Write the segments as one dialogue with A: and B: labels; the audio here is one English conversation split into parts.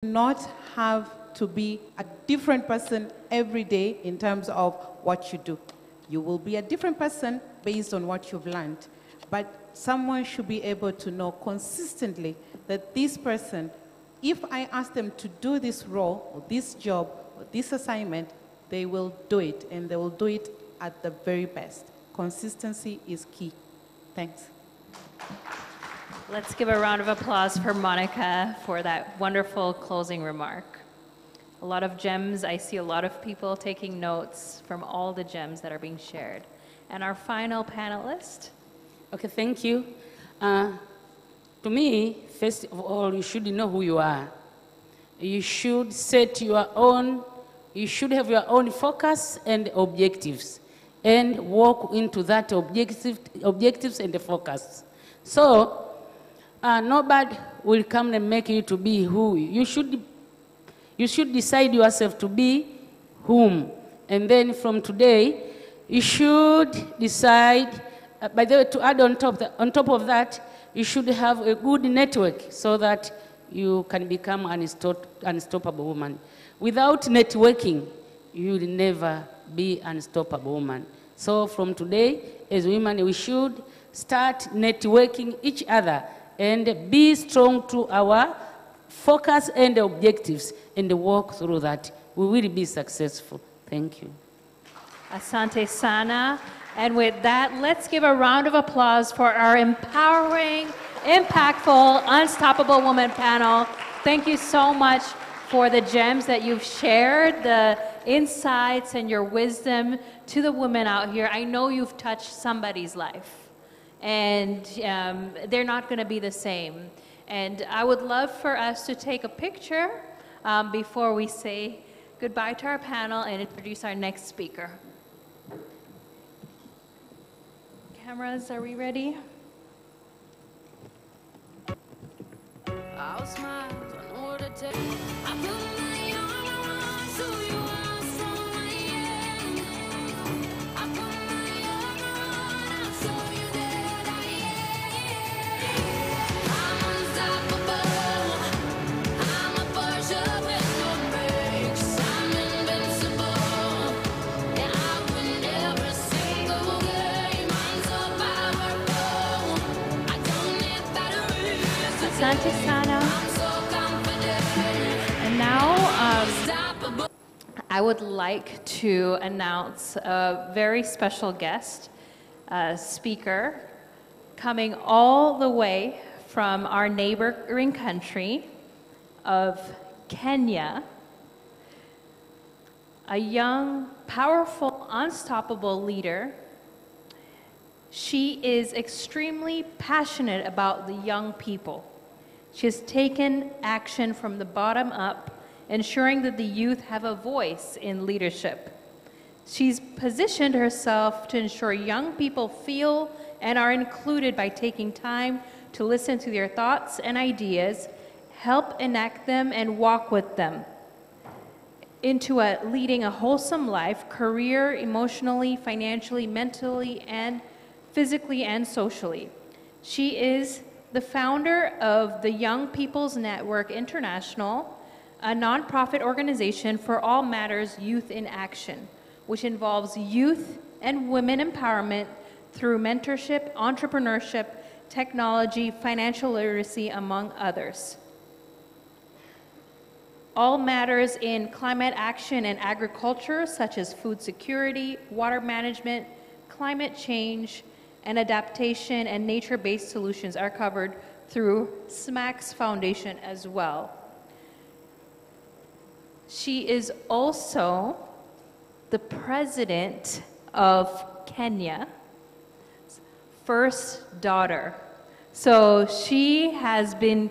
A: not have to be a different person every day in terms of what you do. You will be a different person based on what you've learned. But someone should be able to know consistently that this person, if I ask them to do this role or this job or this assignment, they will do it, and they will do it at the very best. Consistency is key. Thanks.
B: Let's give a round of applause for Monica for that wonderful closing remark. A lot of gems. I see a lot of people taking notes from all the gems that are being shared. And our final panelist.
C: Okay, thank you. To me, first of all, you should know who you are. You should set your own, you should have your own focus and objectives, and walk into that objectives and the focus. So, nobody will come and make you to be who. You should decide yourself to be whom. And then from today, you should decide, by the way, to add on top of that, you should have a good network so that you can become an unstoppable woman. Without networking, you will never be an unstoppable woman. So from today, as women, we should start networking each other and be strong to our focus and objectives and walk through that. We will be successful. Thank you.
B: Asante Sana. And with that, let's give a round of applause for our empowering, impactful, unstoppable woman panel. Thank you so much for the gems that you've shared, the insights and your wisdom to the women out here. I know you've touched somebody's life, and they're not going to be the same. And I would love for us to take a picture before we say goodbye to our panel and introduce our next speaker. Cameras, are we ready?
D: I'll smile, I know what to tell you. I put my arm around so you are strong, I am. I put my arm around so you that I am. I'm unstoppable. I'm a Porsche with no brakes. I'm invincible. Yeah, I win every single game. I'm so powerful. I don't need batteries.
B: Asante Sana. And now I would like to announce a very special guest speaker coming all the way from our neighboring country of Kenya. A young, powerful, unstoppable leader. She is extremely passionate about the young people. She has taken action from the bottom up, ensuring that the youth have a voice in leadership. She's positioned herself to ensure young people feel and are included by taking time to listen to their thoughts and ideas, help enact them, and walk with them into leading a wholesome life, career, emotionally, financially, mentally, and physically and socially. She is the founder of the Young People's Network International, a nonprofit organization for all matters youth in action, which involves youth and women empowerment through mentorship, entrepreneurship, technology, financial literacy, among others. All matters in climate action and agriculture, such as food security, water management, climate change, and adaptation and nature-based solutions are covered through SMAC's foundation as well. She is also the president of Kenya's first daughter. So she has been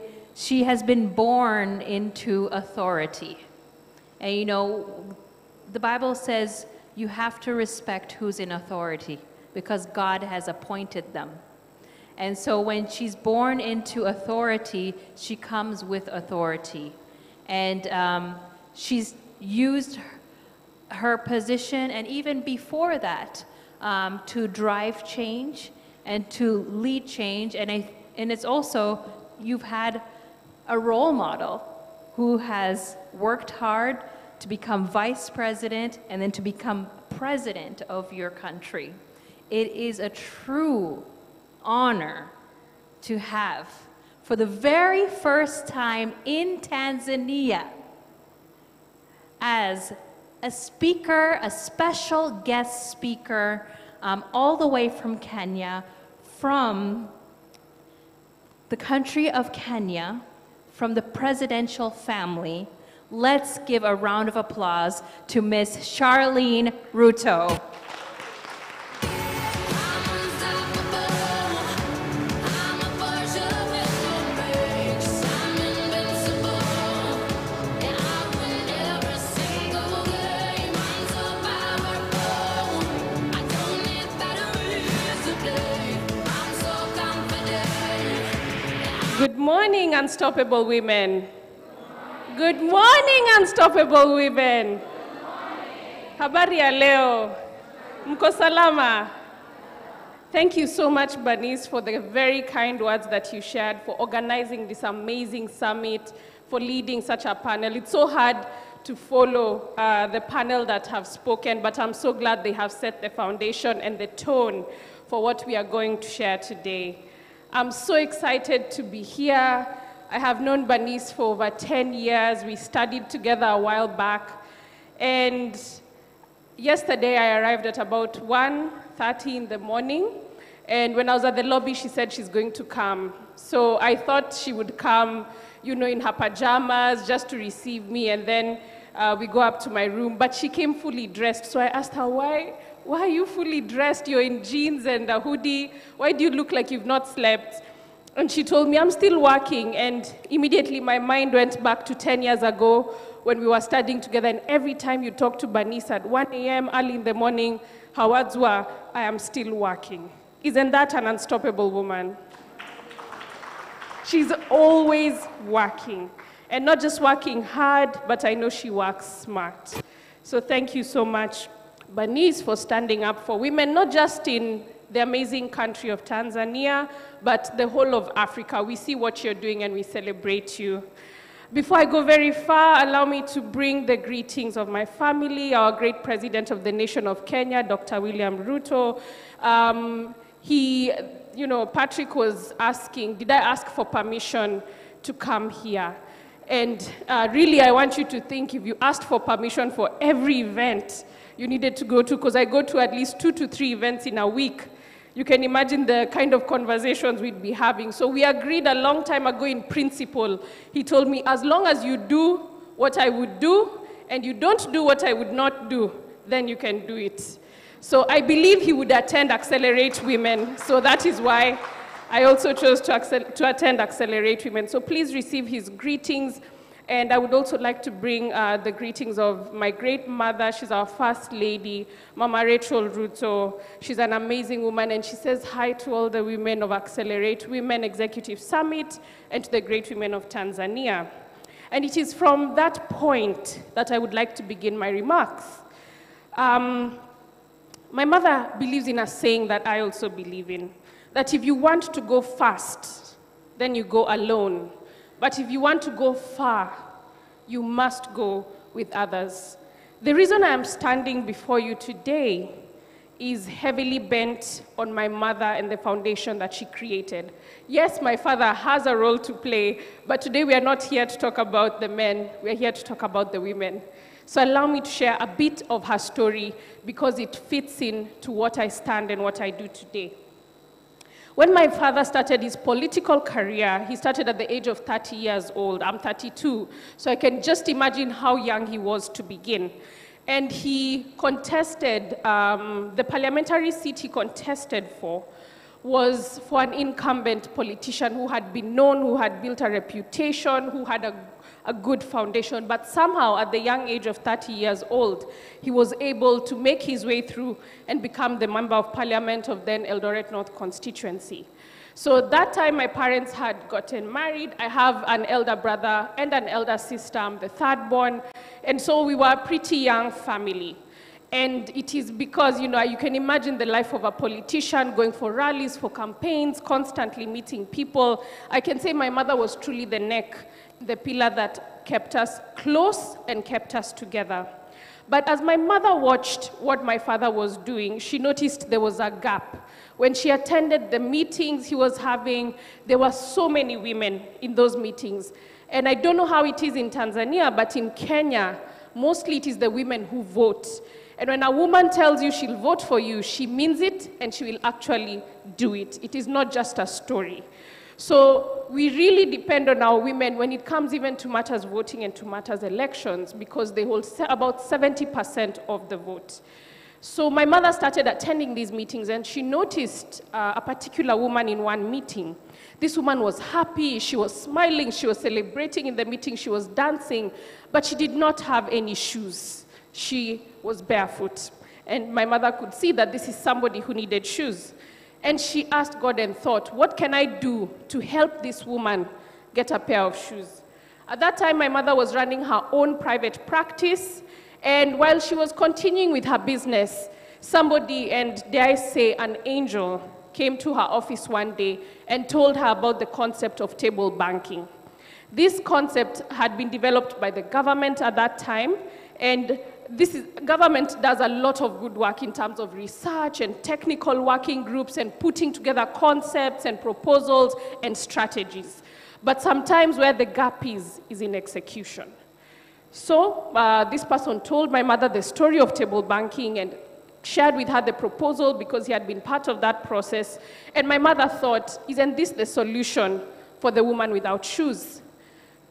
B: born into authority. And you know, the Bible says you have to respect who's in authority, because God has appointed them. And so when she's born into authority, she comes with authority. And she's used her position, and even before that, to drive change and to lead change. And it's also, you've had a role model who has worked hard to become vice president and then to become president of your country. It is a true honor to have, for the very first time in Tanzania, as a speaker, a special guest speaker, all the way from Kenya, from the country of Kenya, from the presidential family. Let's give a round of applause to Miss Charlene Ruto.
E: Good morning, unstoppable women. Good morning, unstoppable women. Habari ya leo. Mko salama. Thank you so much, Bernice, for the very kind words that you shared, for organizing this amazing summit, for leading such a panel. It's so hard to follow the panel that have spoken, but I'm so glad they have set the foundation and the tone for what we are going to share today. I'm so excited to be here. I have known Bernice for over 10 years. We studied together a while back. And yesterday I arrived at about 1:30 in the morning. And when I was at the lobby, she said she's going to come. So I thought she would come, you know, in her pajamas just to receive me. And then we go up to my room. But she came fully dressed. So I asked her, why are you fully dressed? You're in jeans and a hoodie. Why do you look like you've not slept? And she told me, I'm still working. And immediately my mind went back to 10 years ago when we were studying together. And every time you talk to Bernice at 1 a.m. early in the morning, her words were, I am still working. Isn't that an unstoppable woman? She's always working. And not just working hard, but I know she works smart. So thank you so much, Bernice, for standing up for women, not just in the amazing country of Tanzania, but the whole of Africa. We see what you're doing and we celebrate you. Before I go very far, allow me to bring the greetings of my family, our great president of the nation of Kenya, Dr. William Ruto. Patrick was asking, did I ask for permission to come here? And really, I want you to think if you asked for permission for every event you needed to go to, because I go to at least 2 to 3 events in a week. You can imagine the kind of conversations we'd be having. So we agreed a long time ago in principle. He told me, as long as you do what I would do, and you don't do what I would not do, then you can do it. So I believe he would attend Accelerate Women. So that is why I also chose to attend Accelerate Women. So please receive his greetings. And I would also like to bring the greetings of my great mother. She's our first lady, Mama Rachel Ruto. She's an amazing woman, and she says hi to all the women of Accelerate Women Executive Summit and to the great women of Tanzania. And it is from that point that I would like to begin my remarks. My mother believes in a saying that I also believe in, that if you want to go fast, then you go alone. But if you want to go far, you must go with others. The reason I am standing before you today is heavily bent on my mother and the foundation that she created. Yes, my father has a role to play, but today we are not here to talk about the men, we are here to talk about the women. So allow me to share a bit of her story because it fits in to what I stand and what I do today. When my father started his political career, he started at the age of 30 years old. I'm 32, so I can just imagine how young he was to begin. And he contested, the parliamentary seat he contested for was for an incumbent politician who had been known, who had built a reputation, who had a good foundation. But somehow, at the young age of 30 years old, he was able to make his way through and become the member of parliament of then Eldoret North constituency. So that time, my parents had gotten married. I have an elder brother and an elder sister. I'm the third born. And so we were a pretty young family. And it is because, you can imagine the life of a politician going for rallies, for campaigns, constantly meeting people. I can say my mother was truly the neck the pillar that kept us close and kept us together. But as my mother watched what my father was doing, she noticed there was a gap. When she attended the meetings he was having, there were so many women in those meetings. And I don't know how it is in Tanzania, but in Kenya, mostly it is the women who vote. And when a woman tells you she'll vote for you, she means it and she will actually do it. It is not just a story. So we really depend on our women when it comes even to matters voting and to matters elections, because they hold about 70% of the vote. So my mother started attending these meetings, and she noticed a particular woman in one meeting. This woman was happy, she was smiling, she was celebrating in the meeting, she was dancing, but she did not have any shoes. She was barefoot. And my mother could see that this is somebody who needed shoes. And she asked God and thought, what can I do to help this woman get a pair of shoes? At that time, my mother was running her own private practice. And while she was continuing with her business, somebody, and dare I say, an angel, came to her office one day and told her about the concept of table banking. This concept had been developed by the government at that time, and government does a lot of good work in terms of research and technical working groups and putting together concepts and proposals and strategies. But sometimes where the gap is in execution. So this person told my mother the story of table banking and shared with her the proposal because he had been part of that process. And my mother thought, isn't this the solution for the woman without shoes?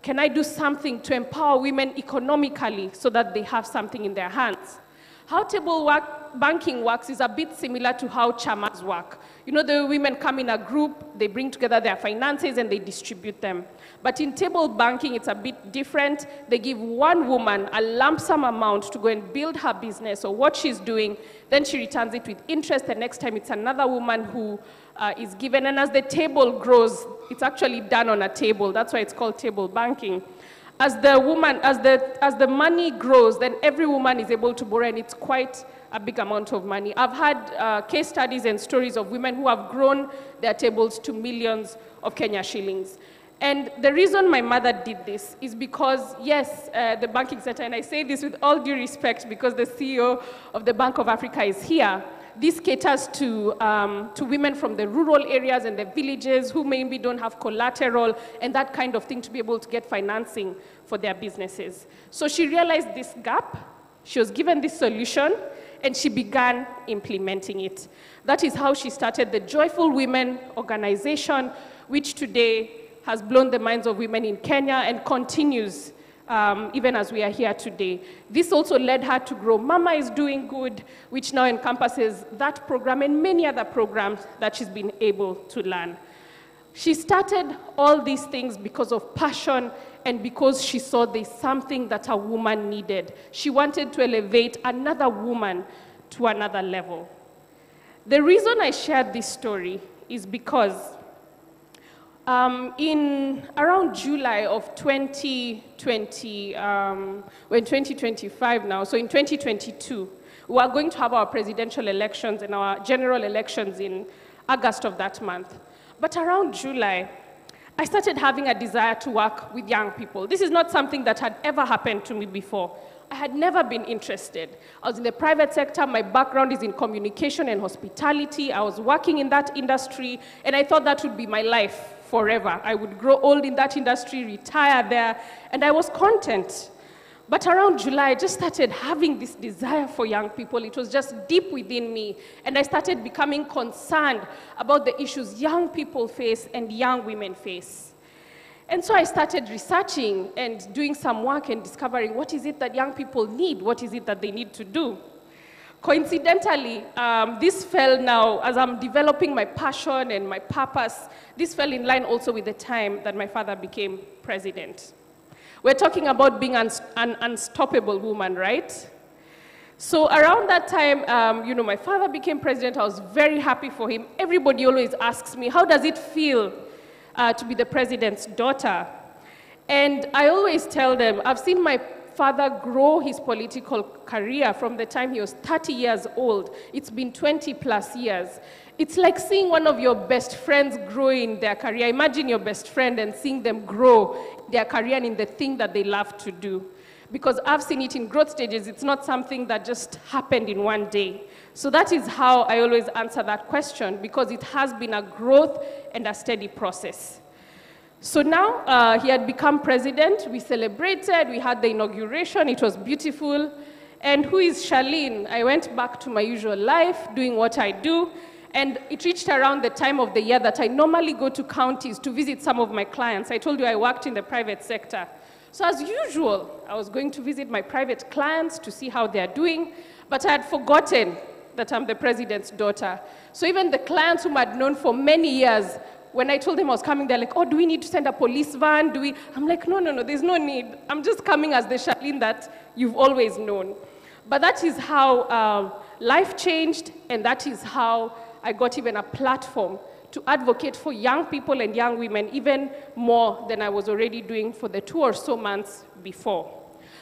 E: Can I do something to empower women economically so that they have something in their hands? How table banking works is a bit similar to how chamas work. You know, the women come in a group, they bring together their finances and they distribute them. But in table banking, it's a bit different. They give one woman a lump sum amount to go and build her business or what she's doing. Then she returns it with interest. The next time it's another woman who is given. And as the table grows, it's actually done on a table. That's why it's called table banking. As the money grows, then every woman is able to borrow, and it's quite a big amount of money. I've had case studies and stories of women who have grown their tables to millions of Kenya shillings. And the reason my mother did this is because, yes, the banking sector, and I say this with all due respect because the CEO of the Bank of Africa is here, this caters to women from the rural areas and the villages who maybe don't have collateral and that kind of thing to be able to get financing for their businesses. So she realized this gap, she was given this solution, and she began implementing it. That is how she started the Joyful Women organization, which today has blown the minds of women in Kenya and continues even as we are here today. This also led her to grow Mama is Doing Good, which now encompasses that program and many other programs that she's been able to learn. She started all these things because of passion and because she saw there's something that a woman needed. She wanted to elevate another woman to another level. The reason I shared this story is because in around July of 2020, we're in 2025 now, so in 2022, we are going to have our presidential elections and our general elections in August of that month. But around July, I started having a desire to work with young people. This is not something that had ever happened to me before. I had never been interested. I was in the private sector. My background is in communication and hospitality. I was working in that industry, and I thought that would be my life forever. I would grow old in that industry, retire there, and I was content. But around July, I just started having this desire for young people. It was just deep within me, and I started becoming concerned about the issues young people face and young women face. And so I started researching and doing some work and discovering what is it that young people need, what is it that they need to do. Coincidentally, this fell now, as I'm developing my passion and my purpose, this fell in line also with the time that my father became president. We're talking about being an unstoppable woman, right? So around that time, you know, my father became president. I was very happy for him. Everybody always asks me, how does it feel to be the president's daughter? And I always tell them, I've seen my father grow his political career from the time he was 30 years old. It's been 20 plus years. It's like seeing one of your best friends grow in their career. Imagine your best friend and seeing them grow their career and in the thing that they love to do. Because I've seen it in growth stages. It's not something that just happened in one day. So that is how I always answer that question, because it has been a growth and a steady process. So now he had become president. We celebrated. We had the inauguration. It was beautiful. And who is Charlene? I went back to my usual life, doing what I do. And it reached around the time of the year that I normally go to counties to visit some of my clients. I told you I worked in the private sector. So as usual, I was going to visit my private clients to see how they're doing, but I had forgotten that I'm the president's daughter. So even the clients whom I'd known for many years, when I told them I was coming, they're like, oh, do we need to send a police van? I'm like, no, there's no need. I'm just coming as the Charlene that you've always known. But that is how life changed, and that is how I got even a platform to advocate for young people and young women even more than I was already doing for the 2 or so months before.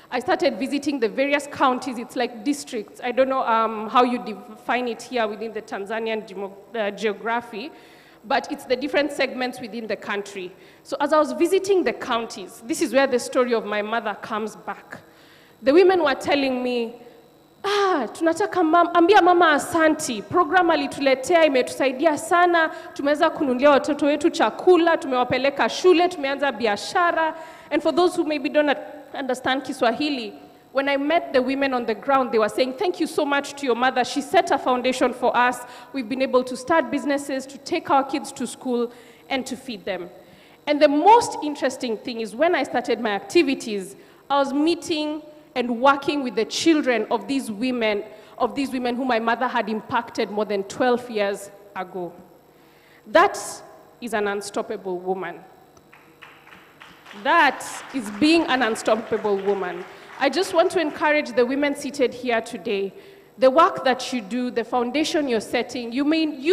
E: I started visiting the various counties. It's like districts. I don't know how you define it here within the Tanzanian geography, but it's the different segments within the country. So as I was visiting the counties, this is where the story of my mother comes back. The women were telling me, tunataka ambia mama asanti, program alituletea imetusaidia sana, tumeweza kununulia watoto wetu chakula, tumewapeleka shule, tumeanza biashara. And for those who maybe don't understand Kiswahili, when I met the women on the ground, they were saying, thank you so much to your mother. She set a foundation for us. We've been able to start businesses, to take our kids to school, and to feed them. And the most interesting thing is when I started my activities, I was meeting and working with the children of these women whom my mother had impacted more than 12 years ago. That is an unstoppable woman. That is being an unstoppable woman. I just want to encourage the women seated here today. The work that you do, the foundation you're setting, you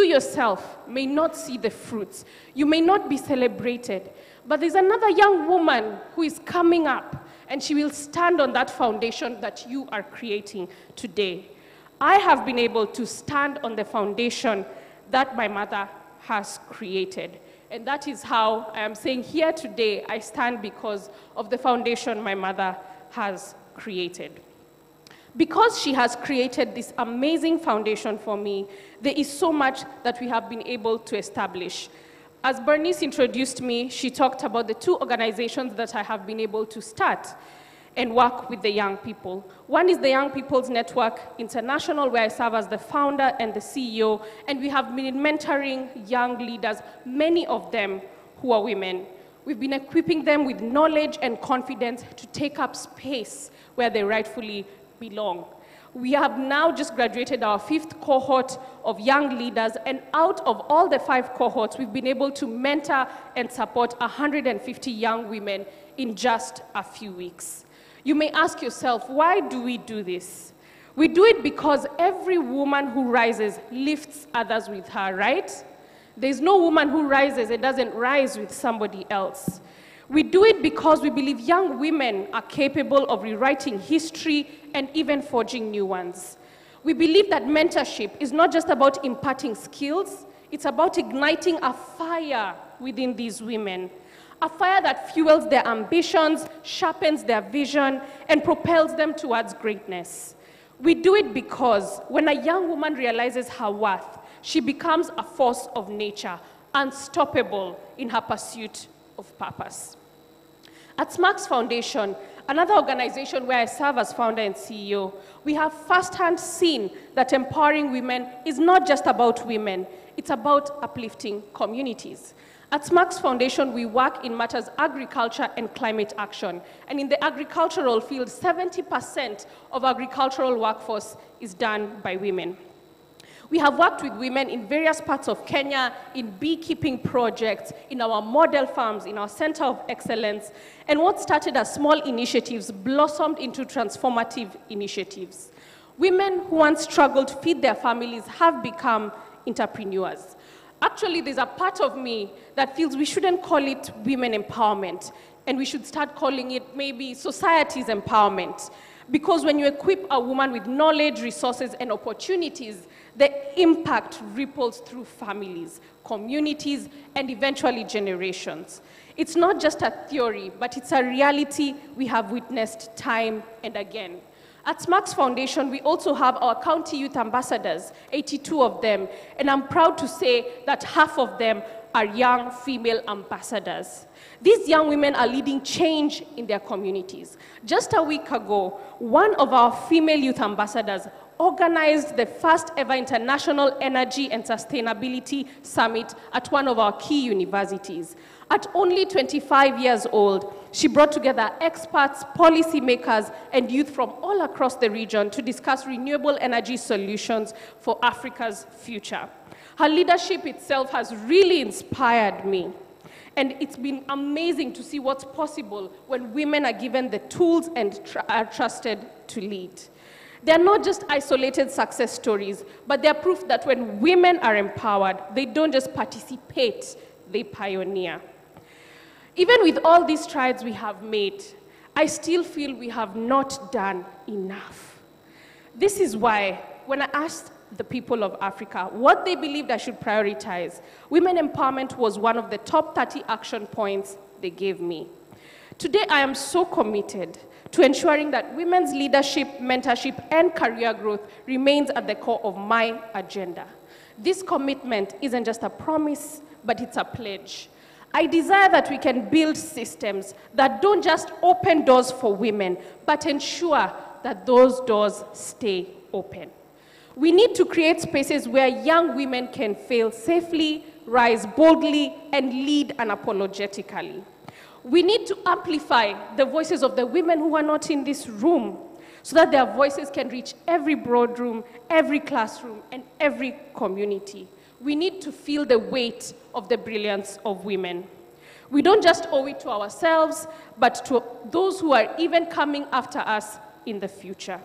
E: yourself may not see the fruits. You may not be celebrated. But there's another young woman who is coming up, and she will stand on that foundation that you are creating today. I have been able to stand on the foundation that my mother has created. And that is how I am saying here today, I stand because of the foundation my mother has created. Because she has created this amazing foundation for me, there is so much that we have been able to establish. As Bernice introduced me, she talked about the 2 organizations that I have been able to start and work with the young people. One is the Young People's Network International, where I serve as the founder and the CEO, and we have been mentoring young leaders, many of them who are women. We've been equipping them with knowledge and confidence to take up space where they rightfully belong. We have now just graduated our 5th cohort of young leaders, and out of all the 5 cohorts, we've been able to mentor and support 150 young women in just a few weeks. You may ask yourself, why do we do this? We do it because every woman who rises lifts others with her, right? There's no woman who rises and doesn't rise with somebody else. We do it because we believe young women are capable of rewriting history and even forging new ones. We believe that mentorship is not just about imparting skills, it's about igniting a fire within these women. A fire that fuels their ambitions, sharpens their vision, and propels them towards greatness. We do it because when a young woman realizes her worth, she becomes a force of nature, unstoppable in her pursuit of purpose. At SMARCS Foundation, another organization where I serve as founder and CEO, we have firsthand seen that empowering women is not just about women, it's about uplifting communities. At SMARCS Foundation, we work in matters agriculture and climate action. And in the agricultural field, 70% of agricultural workforce is done by women. We have worked with women in various parts of Kenya, in beekeeping projects, in our model farms, in our center of excellence. And what started as small initiatives blossomed into transformative initiatives. Women who once struggled to feed their families have become entrepreneurs. Actually, there's a part of me that feels we shouldn't call it women empowerment. And we should start calling it maybe society's empowerment. Because when you equip a woman with knowledge, resources, and opportunities, the impact ripples through families, communities, and eventually generations. It's not just a theory, but it's a reality we have witnessed time and again. At Smax Foundation, we also have our county youth ambassadors, 82 of them, and I'm proud to say that half of them are young female ambassadors. These young women are leading change in their communities. Just a week ago, one of our female youth ambassadors organized the first ever International Energy and Sustainability Summit at one of our key universities. At only 25 years old, she brought together experts, policymakers, and youth from all across the region to discuss renewable energy solutions for Africa's future. Her leadership itself has really inspired me. And it's been amazing to see what's possible when women are given the tools and are trusted to lead. They're not just isolated success stories, but they're proof that when women are empowered, they don't just participate, they pioneer. Even with all these strides we have made, I still feel we have not done enough. This is why, when I asked the people of Africa what they believed I should prioritize, women empowerment was one of the top 30 action points they gave me. Today, I am so committed to ensuring that women's leadership, mentorship, and career growth remains at the core of my agenda. This commitment isn't just a promise, but it's a pledge. I desire that we can build systems that don't just open doors for women, but ensure that those doors stay open. We need to create spaces where young women can fail safely, rise boldly, and lead unapologetically. We need to amplify the voices of the women who are not in this room so that their voices can reach every boardroom, every classroom, and every community. We need to feel the weight of the brilliance of women. We don't just owe it to ourselves, but to those who are even coming after us in the future.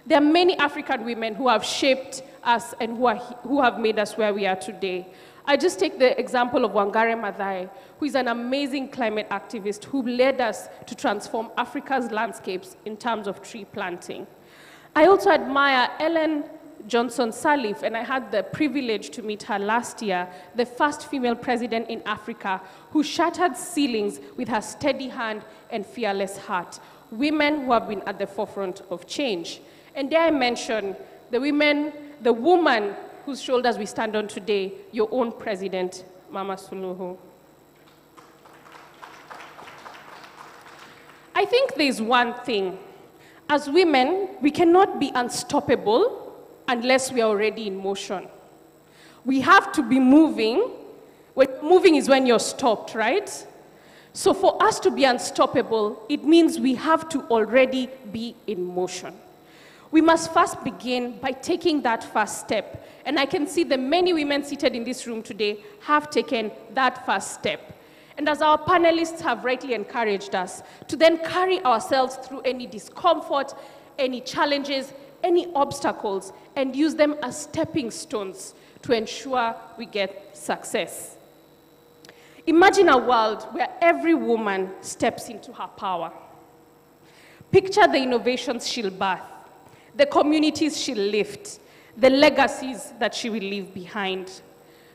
E: There are many African women who have shaped us and who have made us where we are today. I just take the example of Wangare Maathai, who is an amazing climate activist who led us to transform Africa's landscapes in terms of tree planting. I also admire Ellen Johnson Sirleaf, and I had the privilege to meet her last year, the first female president in Africa who shattered ceilings with her steady hand and fearless heart. Women who have been at the forefront of change. And dare I mention the woman whose shoulders we stand on today, your own president, Mama Suluhu. I think there's one thing. As women, we cannot be unstoppable unless we are already in motion. We have to be moving. When moving is when you're stopped, right? So for us to be unstoppable, it means we have to already be in motion. We must first begin by taking that first step. And I can see the many women seated in this room today have taken that first step. And as our panelists have rightly encouraged us, to then carry ourselves through any discomfort, any challenges, any obstacles, and use them as stepping stones to ensure we get success. Imagine a world where every woman steps into her power. Picture the innovations she'll birth, the communities she'll lift, the legacies that she will leave behind.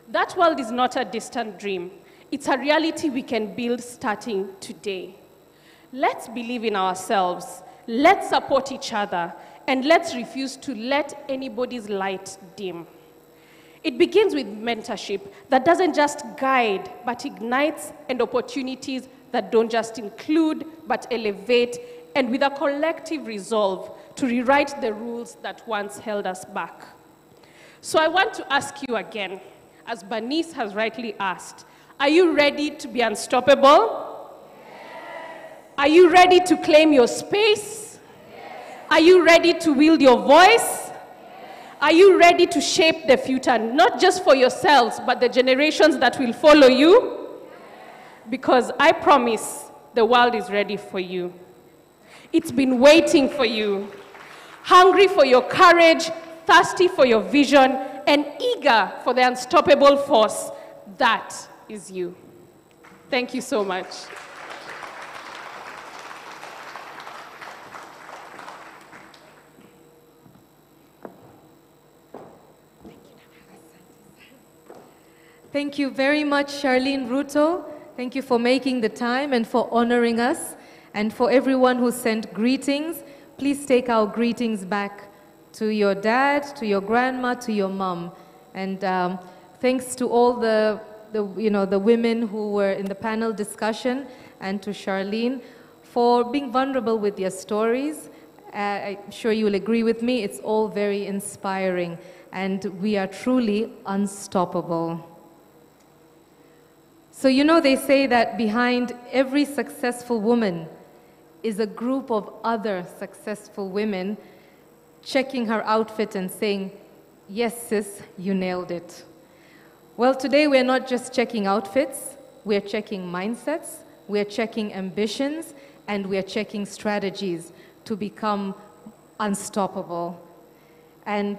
E: That world is not a distant dream. It's a reality we can build starting today. Let's believe in ourselves, let's support each other, and let's refuse to let anybody's light dim. It begins with mentorship that doesn't just guide, but ignites, and opportunities that don't just include, but elevate, and with a collective resolve to rewrite the rules that once held us back. So I want to ask you again, as Bernice has rightly asked, are you ready to be unstoppable? Yes. Are you ready to claim your space? Yes. Are you ready to wield your voice? Yes. Are you ready to shape the future, not just for yourselves, but the generations that will follow you? Yes. Because I promise the world is ready for you. It's been waiting for you, hungry for your courage, thirsty for your vision, and eager for the unstoppable force that is you. Thank you so much.
F: Thank you very much, Charlene Ruto. Thank you for making the time and for honoring us. And for everyone who sent greetings, please take our greetings back to your dad, to your grandma, to your mom. And thanks to all the women who were in the panel discussion and to Charlene for being vulnerable with your stories. I'm sure you'll agree with me, it's all very inspiring and we are truly unstoppable. So they say that behind every successful woman is a group of other successful women checking her outfit and saying, yes, sis, you nailed it. Well, today we're not just checking outfits, we're checking mindsets, we're checking ambitions, and we're checking strategies to become unstoppable. And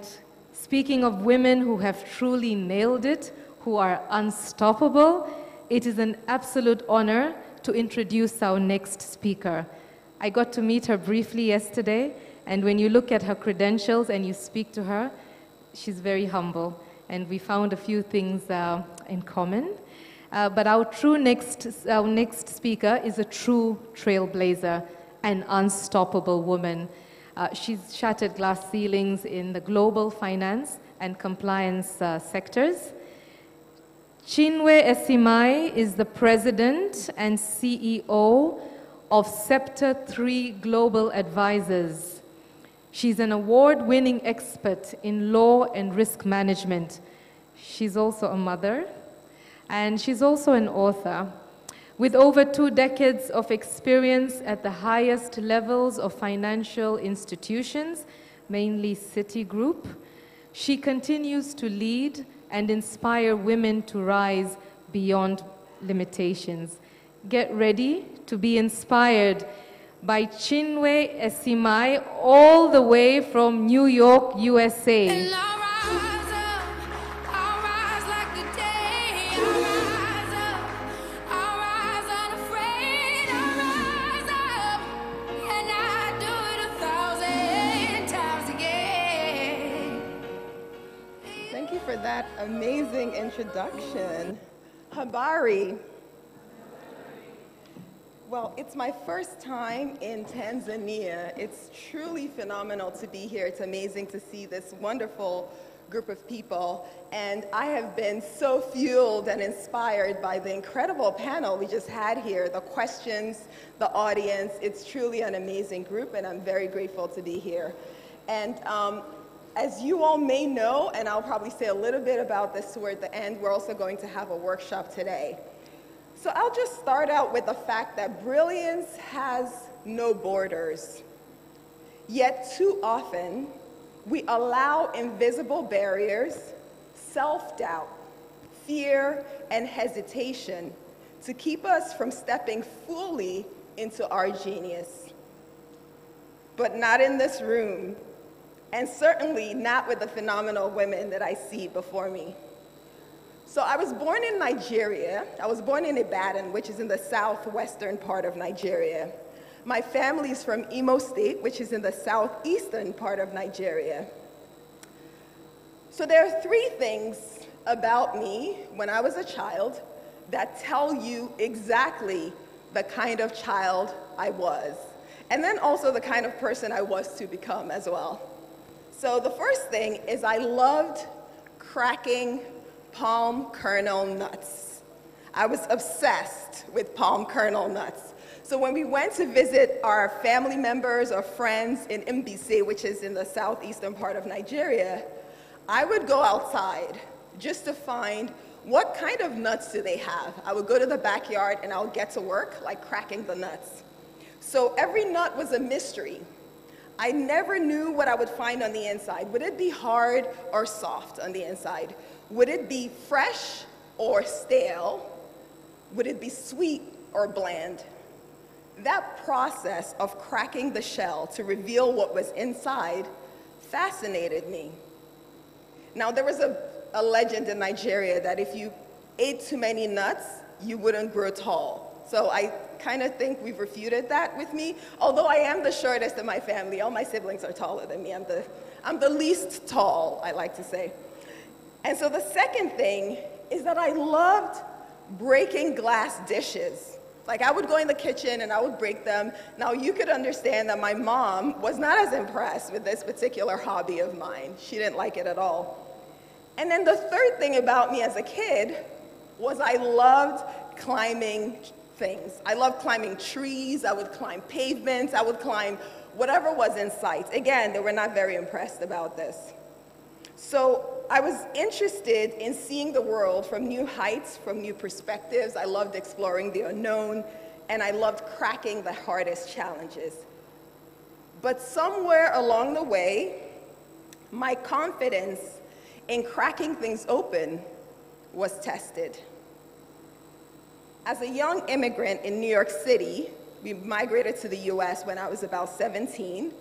F: speaking of women who have truly nailed it, who are unstoppable, it is an absolute honor to introduce our next speaker. I got to meet her briefly yesterday, and when you look at her credentials and you speak to her, she's very humble, and we found a few things in common. But our next speaker is a true trailblazer, an unstoppable woman. She's shattered glass ceilings in the global finance and compliance sectors. Chinwe Esimai is the president and CEO of Scepter 3 Global Advisors. She's an award-winning expert in law and risk management. She's also a mother, and she's also an author. With over 2 decades of experience at the highest levels of financial institutions, mainly Citigroup, she continues to lead and inspire women to rise beyond limitations. Get ready to be inspired by Chinwe Esimai, all the way from New York, USA.
D: And I'll rise up, I'll rise like the day. I'll rise unafraid. I'll rise up, and I do it 1,000 times again.
G: Thank you for that amazing introduction. Habari. Well, it's my first time in Tanzania. It's truly phenomenal to be here. It's amazing to see this wonderful group of people. And I have been so fueled and inspired by the incredible panel we just had here, the questions, the audience. It's truly an amazing group, and I'm very grateful to be here. And as you all may know, and I'll probably say a little bit about this toward the end, we're also going to have a workshop today. So I'll just start out with the fact that brilliance has no borders. Yet too often, we allow invisible barriers, self-doubt, fear, and hesitation to keep us from stepping fully into our genius. But not in this room, and certainly not with the phenomenal women that I see before me. So I was born in Nigeria. I was born in Ibadan, which is in the southwestern part of Nigeria. My family is from Imo State, which is in the southeastern part of Nigeria. So there are 3 things about me when I was a child that tell you exactly the kind of child I was, and then also the kind of person I was to become as well. So the first thing is I loved cracking palm kernel nuts. I was obsessed with palm kernel nuts. So when we went to visit our family members or friends in Mbise, which is in the southeastern part of Nigeria, I would go outside just to find what kind of nuts do they have. I would go to the backyard and I would get to work like cracking the nuts. So every nut was a mystery. I never knew what I would find on the inside. Would it be hard or soft on the inside? Would it be fresh or stale? Would it be sweet or bland? That process of cracking the shell to reveal what was inside fascinated me. Now, there was a legend in Nigeria that if you ate too many nuts, you wouldn't grow tall. So I kind of think we've refuted that with me, although I am the shortest in my family. All my siblings are taller than me. I'm the least tall, I like to say. And so the second thing is that I loved breaking glass dishes. Like, I would go in the kitchen and I would break them. Now, you could understand that my mom was not as impressed with this particular hobby of mine. She didn't like it at all. And then the third thing about me as a kid was I loved climbing things. I loved climbing trees. I would climb pavements. I would climb whatever was in sight. Again, they were not very impressed about this. So I was interested in seeing the world from new heights, from new perspectives. I loved exploring the unknown, and I loved cracking the hardest challenges. But somewhere along the way, my confidence in cracking things open was tested. As a young immigrant in New York City, we migrated to the US when I was about 17,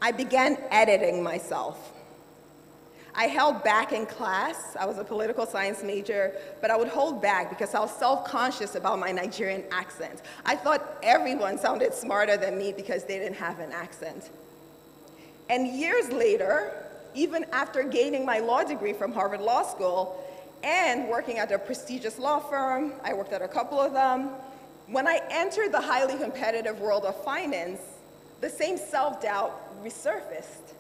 G: I began editing myself. I held back in class. I was a political science major, but I would hold back because I was self-conscious about my Nigerian accent. I thought everyone sounded smarter than me because they didn't have an accent. And years later, even after gaining my law degree from Harvard Law School and working at a prestigious law firm, I worked at a couple of them, when I entered the highly competitive world of finance, the same self-doubt resurfaced.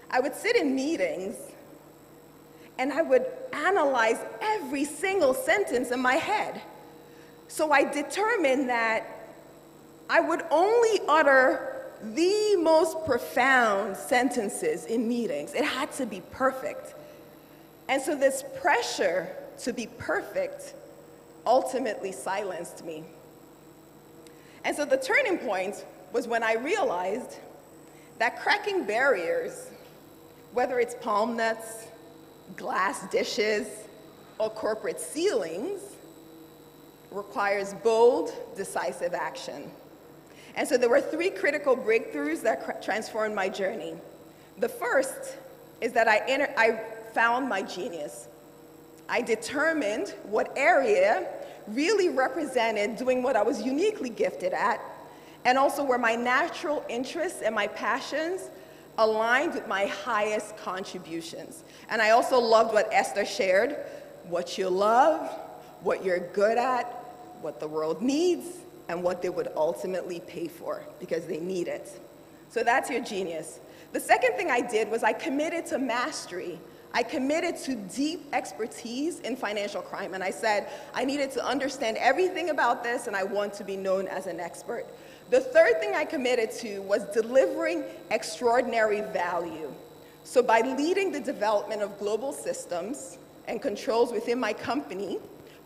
G: I would sit in meetings and I would analyze every single sentence in my head. So I determined that I would only utter the most profound sentences in meetings. It had to be perfect. And so this pressure to be perfect ultimately silenced me. And so the turning point was when I realized that cracking barriers, whether it's palm nuts, glass dishes, or corporate ceilings, requires bold, decisive action. And so there were three critical breakthroughs that transformed my journey. The first is that I found my genius. I determined what area really represented doing what I was uniquely gifted at, and also where my natural interests and my passions aligned with my highest contributions. And I also loved what Esther shared: what you love, what you're good at, what the world needs, and what they would ultimately pay for, because they need it. So that's your genius. The second thing I did was I committed to mastery. I committed to deep expertise in financial crime, and I said I needed to understand everything about this, and I want to be known as an expert. The third thing I committed to was delivering extraordinary value. So by leading the development of global systems and controls within my company,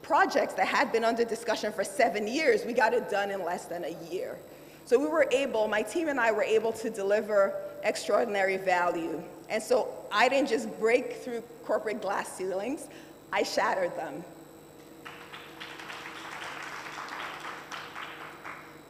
G: projects that had been under discussion for 7 years, we got it done in less than a year. So we were able, my team and I were able to deliver extraordinary value. And so I didn't just break through corporate glass ceilings, I shattered them.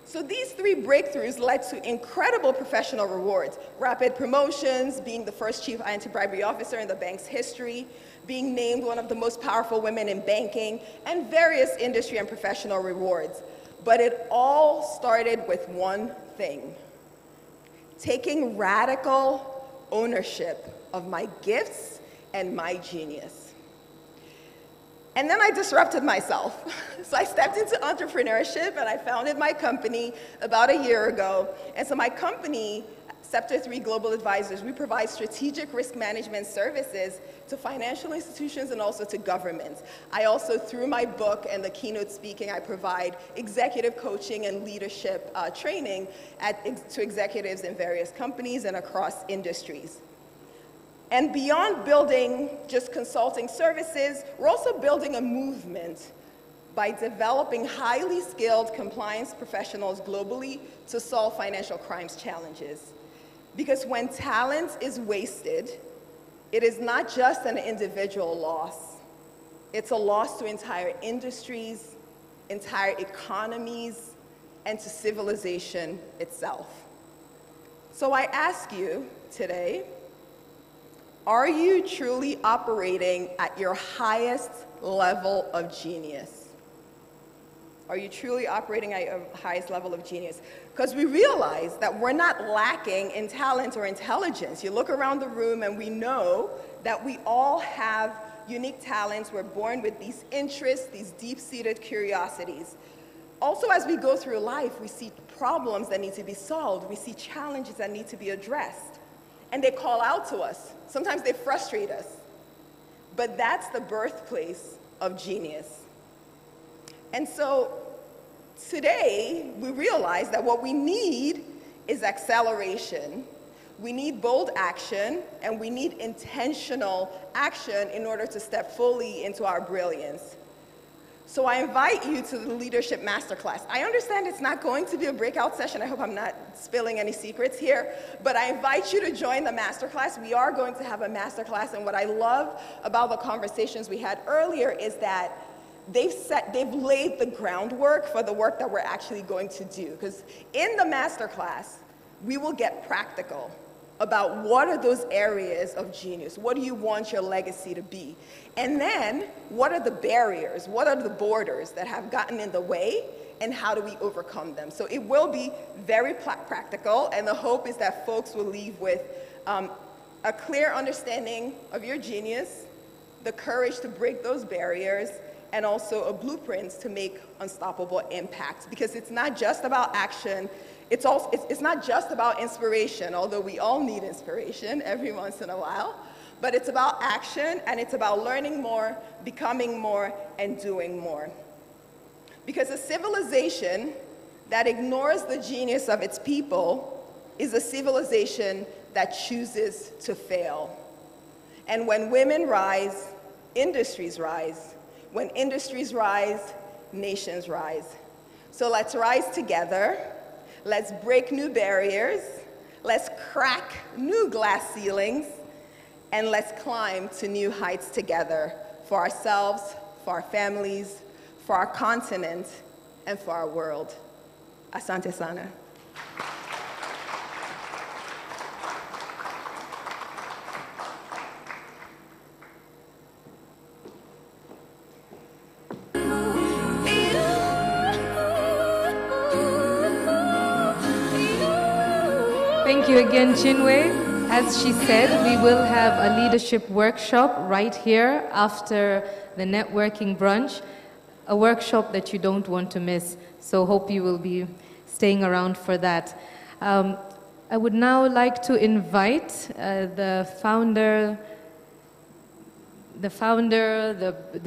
G: So these three breakthroughs led to incredible professional rewards: rapid promotions, being the first chief anti-bribery officer in the bank's history, being named one of the most powerful women in banking, and various industry and professional rewards. But it all started with one thing: taking radical ownership of my gifts and my genius. And then I disrupted myself. So I stepped into entrepreneurship and I founded my company about a year ago. And so my company, Scepter 3 Global Advisors, we provide strategic risk management services to financial institutions and also to governments. I also, through my book and the keynote speaking, I provide executive coaching and leadership training to executives in various companies and across industries. And beyond building just consulting services, we're also building a movement by developing highly skilled compliance professionals globally to solve financial crimes challenges. Because when talent is wasted, it is not just an individual loss. It's a loss to entire industries, entire economies, and to civilization itself. So I ask you today, are you truly operating at your highest level of genius? Are you truly operating at your highest level of genius? Because we realize that we're not lacking in talent or intelligence. You look around the room and we know that we all have unique talents. We're born with these interests, these deep-seated curiosities. Also, as we go through life, we see problems that need to be solved. We see challenges that need to be addressed. And they call out to us. Sometimes they frustrate us. But that's the birthplace of genius. And so today, we realize that what we need is acceleration. We need bold action, and we need intentional action in order to step fully into our brilliance. So I invite you to the Leadership Masterclass. I understand it's not going to be a breakout session. I hope I'm not spilling any secrets here, but I invite you to join the masterclass. We are going to have a masterclass, and what I love about the conversations we had earlier is that they've laid the groundwork for the work that we're actually going to do. Because in the masterclass, we will get practical about what are those areas of genius. What do you want your legacy to be? And then, what are the barriers? What are the borders that have gotten in the way? And how do we overcome them? So it will be very practical, and the hope is that folks will leave with a clear understanding of your genius, the courage to break those barriers, and also a blueprint to make unstoppable impact. Because it's not just about action, it's not just about inspiration, although we all need inspiration every once in a while, but it's about action, and it's about learning more, becoming more, and doing more. Because a civilization that ignores the genius of its people is a civilization that chooses to fail. And when women rise, industries rise. When industries rise, nations rise. So let's rise together. Let's break new barriers. Let's crack new glass ceilings. And let's climb to new heights together for ourselves, for our families, for our continent, and for our world. Asante Sana.
F: Thank you again, Chinwe. As she said, we will have a leadership workshop right here after the networking brunch, a workshop that you don't want to miss. So hope you will be staying around for that. I would now like to invite the founder, the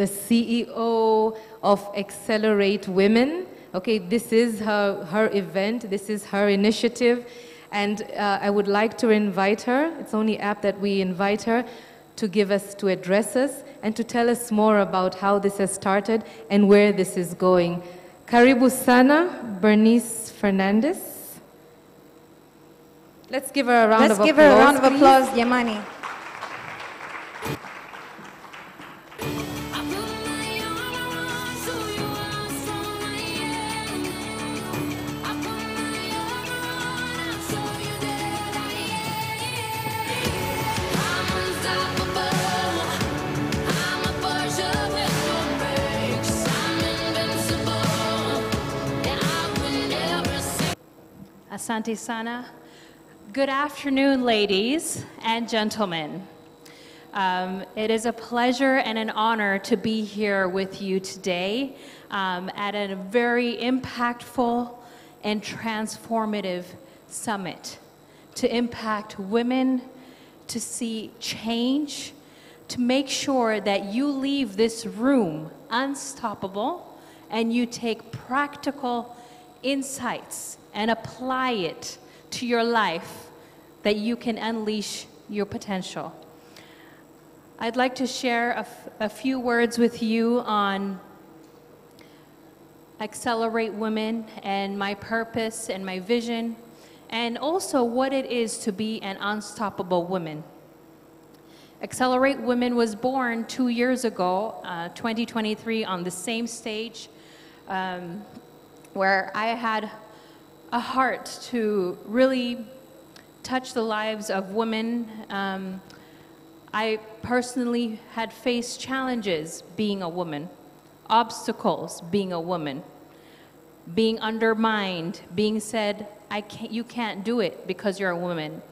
F: CEO of Accelerate Women. Okay, this is her event, this is her initiative. And I would like to invite her, it's only apt that we invite her to address us and to tell us more about how this has started and where this is going. Karibu sana, Bernice Fernandez. Let's give her a round of applause.
H: Let's give her a round of
F: please.
H: applause, Yamani.
B: Asante Sana. Good afternoon, ladies and gentlemen. It is a pleasure and an honor to be here with you today at a very impactful and transformative summit to impact women, to see change, to make sure that you leave this room unstoppable and you take practical insights and apply it to your life that you can unleash your potential. I'd like to share a few words with you on Accelerate Women and my purpose and my vision, and also what it is to be an unstoppable woman. Accelerate Women was born 2 years ago, 2023, on the same stage where I had a heart to really touch the lives of women. I personally had faced challenges being a woman, obstacles being a woman. being undermined, being said, you can't do it because you're a woman.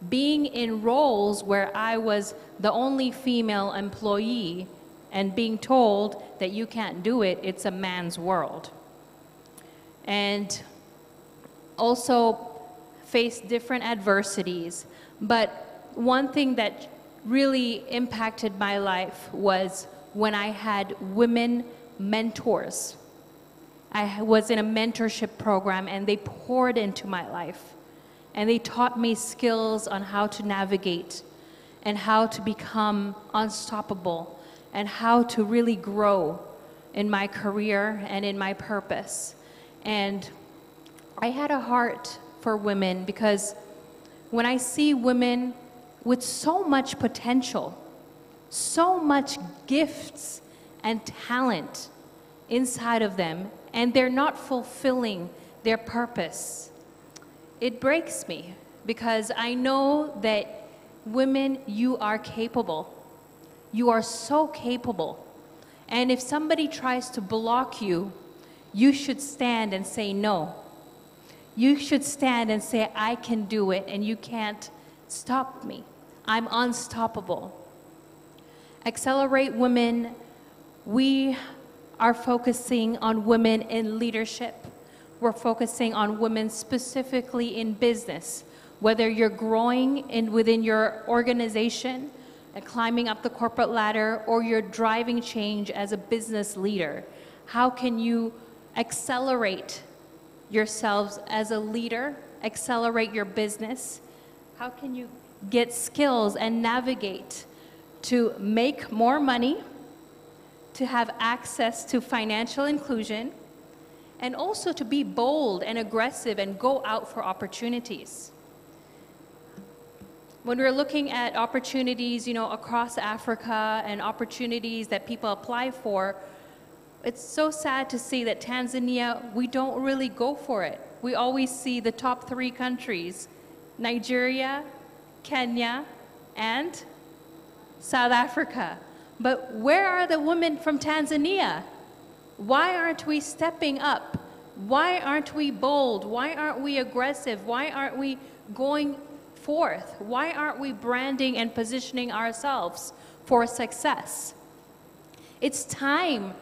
B: Being in roles where I was the only female employee and being told that you can't do it, it's a man's world. And also face different adversities. But one thing that really impacted my life was when I had women mentors. I was in a mentorship program and they poured into my life. And they taught me skills on how to navigate and how to become unstoppable and how to really grow in my career and in my purpose. And I had a heart for women because when I see women with so much potential, so much gifts and talent inside of them, and they're not fulfilling their purpose, it breaks me because I know that women, you are capable. You are so capable. And if somebody tries to block you, you should stand and say no. You should stand and say, I can do it, and you can't stop me. I'm unstoppable. Accelerate Women, we are focusing on women in leadership. We're focusing on women specifically in business, whether you're growing within your organization and climbing up the corporate ladder, or you're driving change as a business leader. How can you accelerate yourselves as a leader, accelerate your business? How can you get skills and navigate to make more money, to have access to financial inclusion, and also to be bold and aggressive and go out for opportunities? When we're looking at opportunities, across Africa and opportunities that people apply for, it's so sad to see that Tanzania, we don't really go for it. We always see the top 3 countries, Nigeria, Kenya, and South Africa. But where are the women from Tanzania? Why aren't we stepping up? Why aren't we bold? Why aren't we aggressive? Why aren't we going forth? Why aren't we branding and positioning ourselves for success? It's time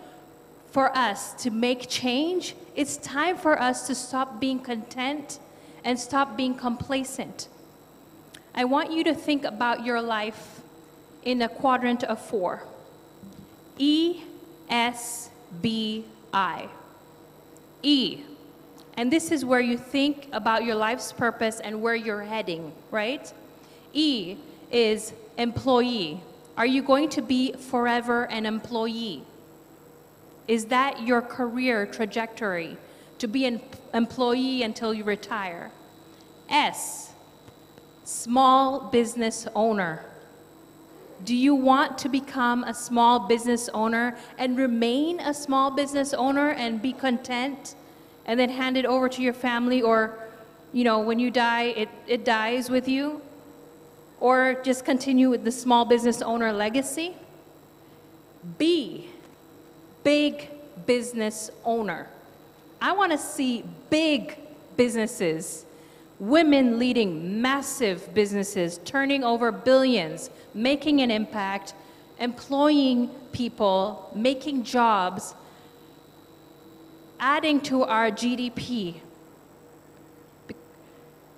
B: for us to make change. It's time for us to stop being content and stop being complacent. I want you to think about your life in a quadrant of 4. E, S, B, I. E. And this is where you think about your life's purpose and where you're heading, right? E is employee. Are you going to be forever an employee? Is that your career trajectory, to be an employee until you retire? S, small business owner. Do you want to become a small business owner and remain a small business owner and be content and then hand it over to your family, or, when you die, it dies with you? Or just continue with the small business owner legacy? B, big business owner. I want to see big businesses, women leading massive businesses, turning over billions, making an impact, employing people, making jobs, adding to our GDP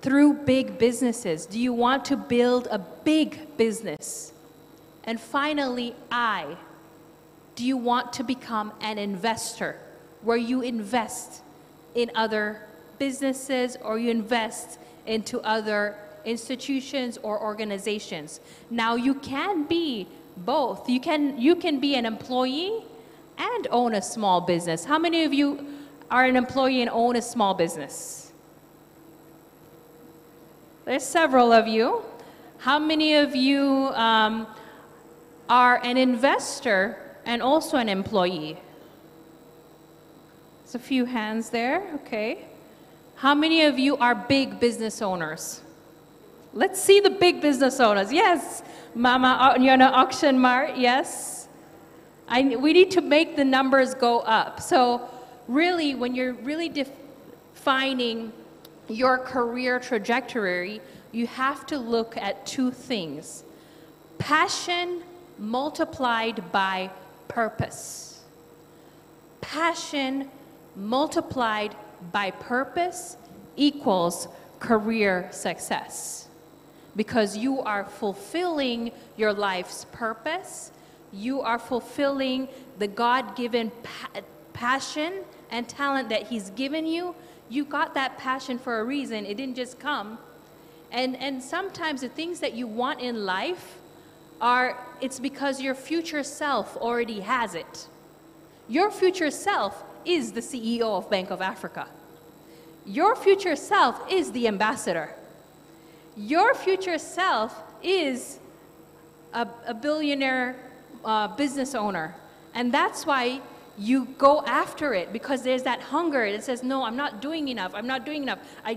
B: through big businesses. Do you want to build a big business? And finally, I. Do you want to become an investor, where you invest in other businesses or you invest into other institutions or organizations? Now, you can be both. You can be an employee and own a small business. How many of you are an employee and own a small business? There's several of you. How many of you are an investor and also an employee? There's a few hands there, okay. How many of you are big business owners? Let's see the big business owners. Yes, Mama Nyona Auction Mart, yes. We need to make the numbers go up. So really, when you're really defining your career trajectory, you have to look at two things: passion multiplied by purpose. Passion multiplied by purpose equals career success, because you are fulfilling your life's purpose. You are fulfilling the God-given passion and talent that He's given you. You got that passion for a reason. It didn't just come. And sometimes the things that you want in life it's because your future self already has it. Your future self is the CEO of Bank of Africa. Your future self is the ambassador. Your future self is a billionaire business owner. And that's why you go after it, because there's that hunger that says, no, I'm not doing enough. I'm not doing enough. I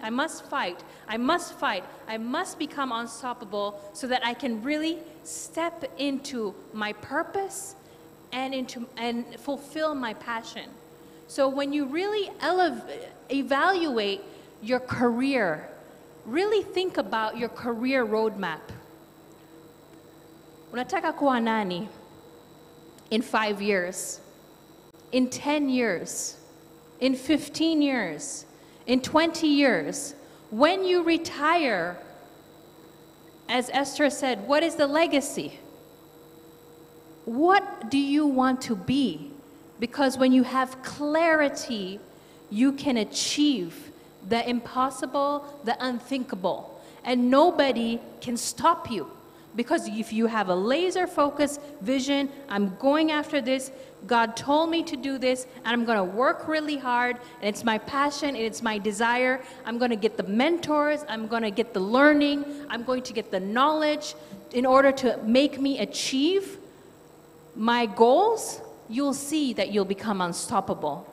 B: must fight. I must fight. I must become unstoppable so that I can really step into my purpose and fulfill my passion. So when you really evaluate your career, really think about your career roadmap. Unataka kuwa nani in 5 years? In 10 years, in 15 years, in 20 years, when you retire, as Esther said, what is the legacy? What do you want to be? Because when you have clarity, you can achieve the impossible, the unthinkable, and nobody can stop you. Because if you have a laser-focused vision, I'm going after this, God told me to do this, and I'm going to work really hard, and it's my passion, and it's my desire. I'm going to get the mentors, I'm going to get the learning, I'm going to get the knowledge in order to make me achieve my goals, you'll see that you'll become unstoppable.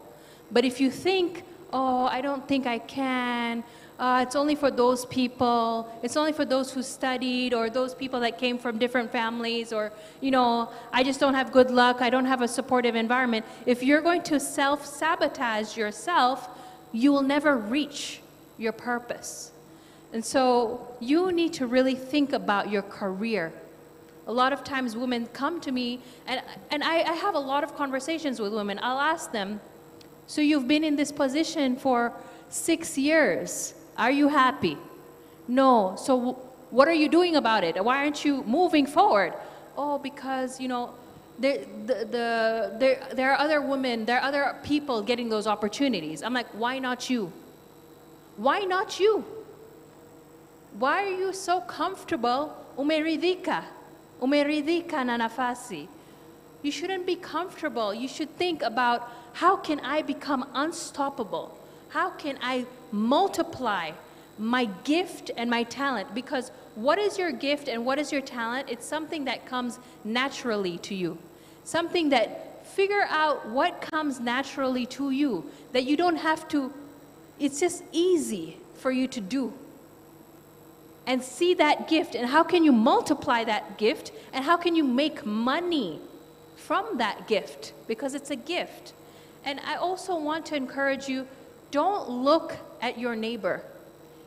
B: But if you think, oh, I don't think I can, it's only for those people, it's only for those who studied, or those people that came from different families, or, you know, I just don't have good luck, I don't have a supportive environment. If you're going to self-sabotage yourself, you will never reach your purpose. And so you need to really think about your career. A lot of times women come to me, and I have a lot of conversations with women. I'll ask them, so you've been in this position for 6 years. Are you happy? No. So what are you doing about it? Why aren't you moving forward? Oh, because, you know, there are other women, there are other people getting those opportunities. I'm like, why not you? Why not you? Why are you so comfortable? Umeridhika na nafasi. You shouldn't be comfortable. You should think about, how can I become unstoppable? How can I multiply my gift and my talent? Because what is your gift and what is your talent? It's something that comes naturally to you. Something that, figure out what comes naturally to you, that you don't have to, it's just easy for you to do. And see that gift, and how can you multiply that gift, and how can you make money from that gift, because it's a gift. And I also want to encourage you, don't look at your neighbor,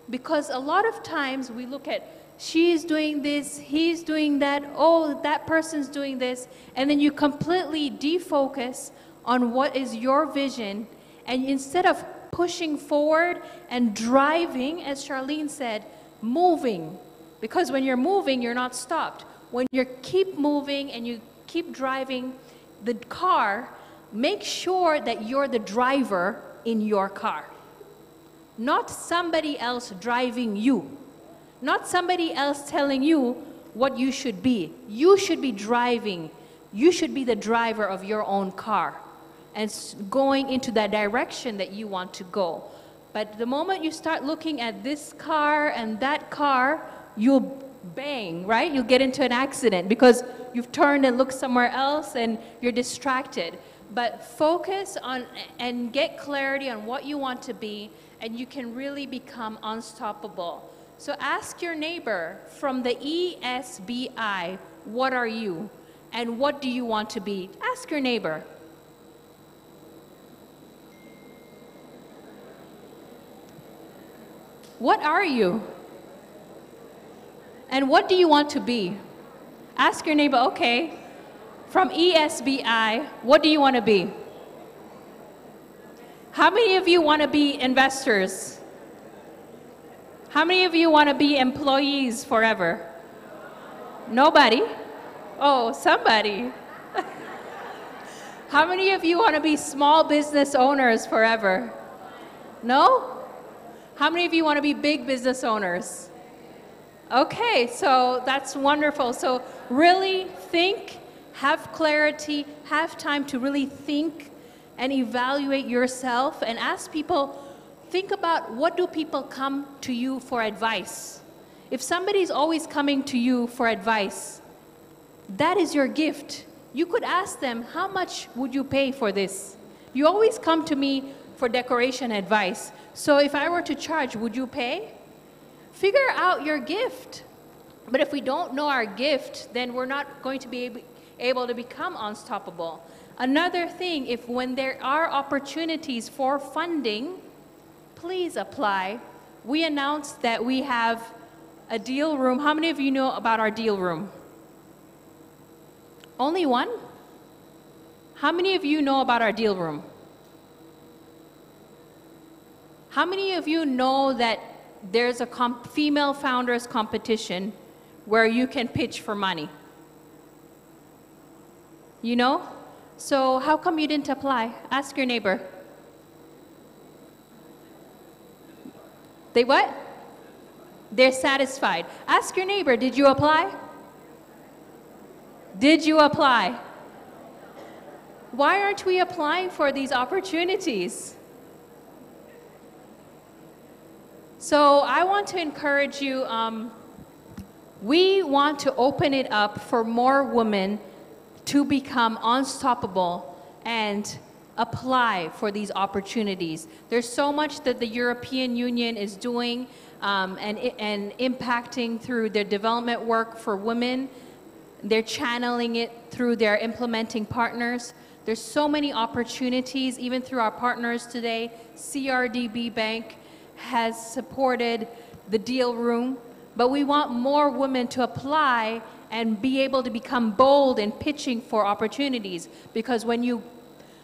B: because a lot of times we look at, she's doing this, he's doing that, oh, that person's doing this, and then you completely defocus on what is your vision, and instead of pushing forward and driving, as Charlene said, moving, because when you're moving, you're not stopped. When you keep moving and you keep driving the car, make sure that you're the driver in your car. Not somebody else driving you. Not somebody else telling you what you should be. You should be driving. You should be the driver of your own car and going into that direction that you want to go. But the moment you start looking at this car and that car, you'll bang, right? You'll get into an accident because you've turned and looked somewhere else and you're distracted. But focus on and get clarity on what you want to be, and you can really become unstoppable. So ask your neighbor from the ESBI, what are you? And what do you want to be? Ask your neighbor. What are you? And what do you want to be? Ask your neighbor, okay, from ESBI, what do you want to be? How many of you want to be investors? How many of you want to be employees forever? Nobody? Oh, somebody. How many of you want to be small business owners forever? No? How many of you want to be big business owners? Okay, so that's wonderful. So really think, have clarity, have time to really think and evaluate yourself and ask people, think about what do people come to you for advice? If somebody's always coming to you for advice, that is your gift. You could ask them, how much would you pay for this? You always come to me for decoration advice. So if I were to charge, would you pay? Figure out your gift. But if we don't know our gift, then we're not going to be able to become unstoppable. Another thing, if when there are opportunities for funding, please apply. We announced that we have a deal room. How many of you know about our deal room? Only one? How many of you know about our deal room? How many of you know that there's a female founders competition where you can pitch for money? You know? So how come you didn't apply? Ask your neighbor. They what? They're satisfied. Ask your neighbor, did you apply? Did you apply? Why aren't we applying for these opportunities? So I want to encourage you, we want to open it up for more women to become unstoppable and apply for these opportunities. There's so much that the European Union is doing and impacting through their development work for women. They're channeling it through their implementing partners. There's so many opportunities, even through our partners today. CRDB Bank has supported the deal room, but we want more women to apply and be able to become bold in pitching for opportunities, because when you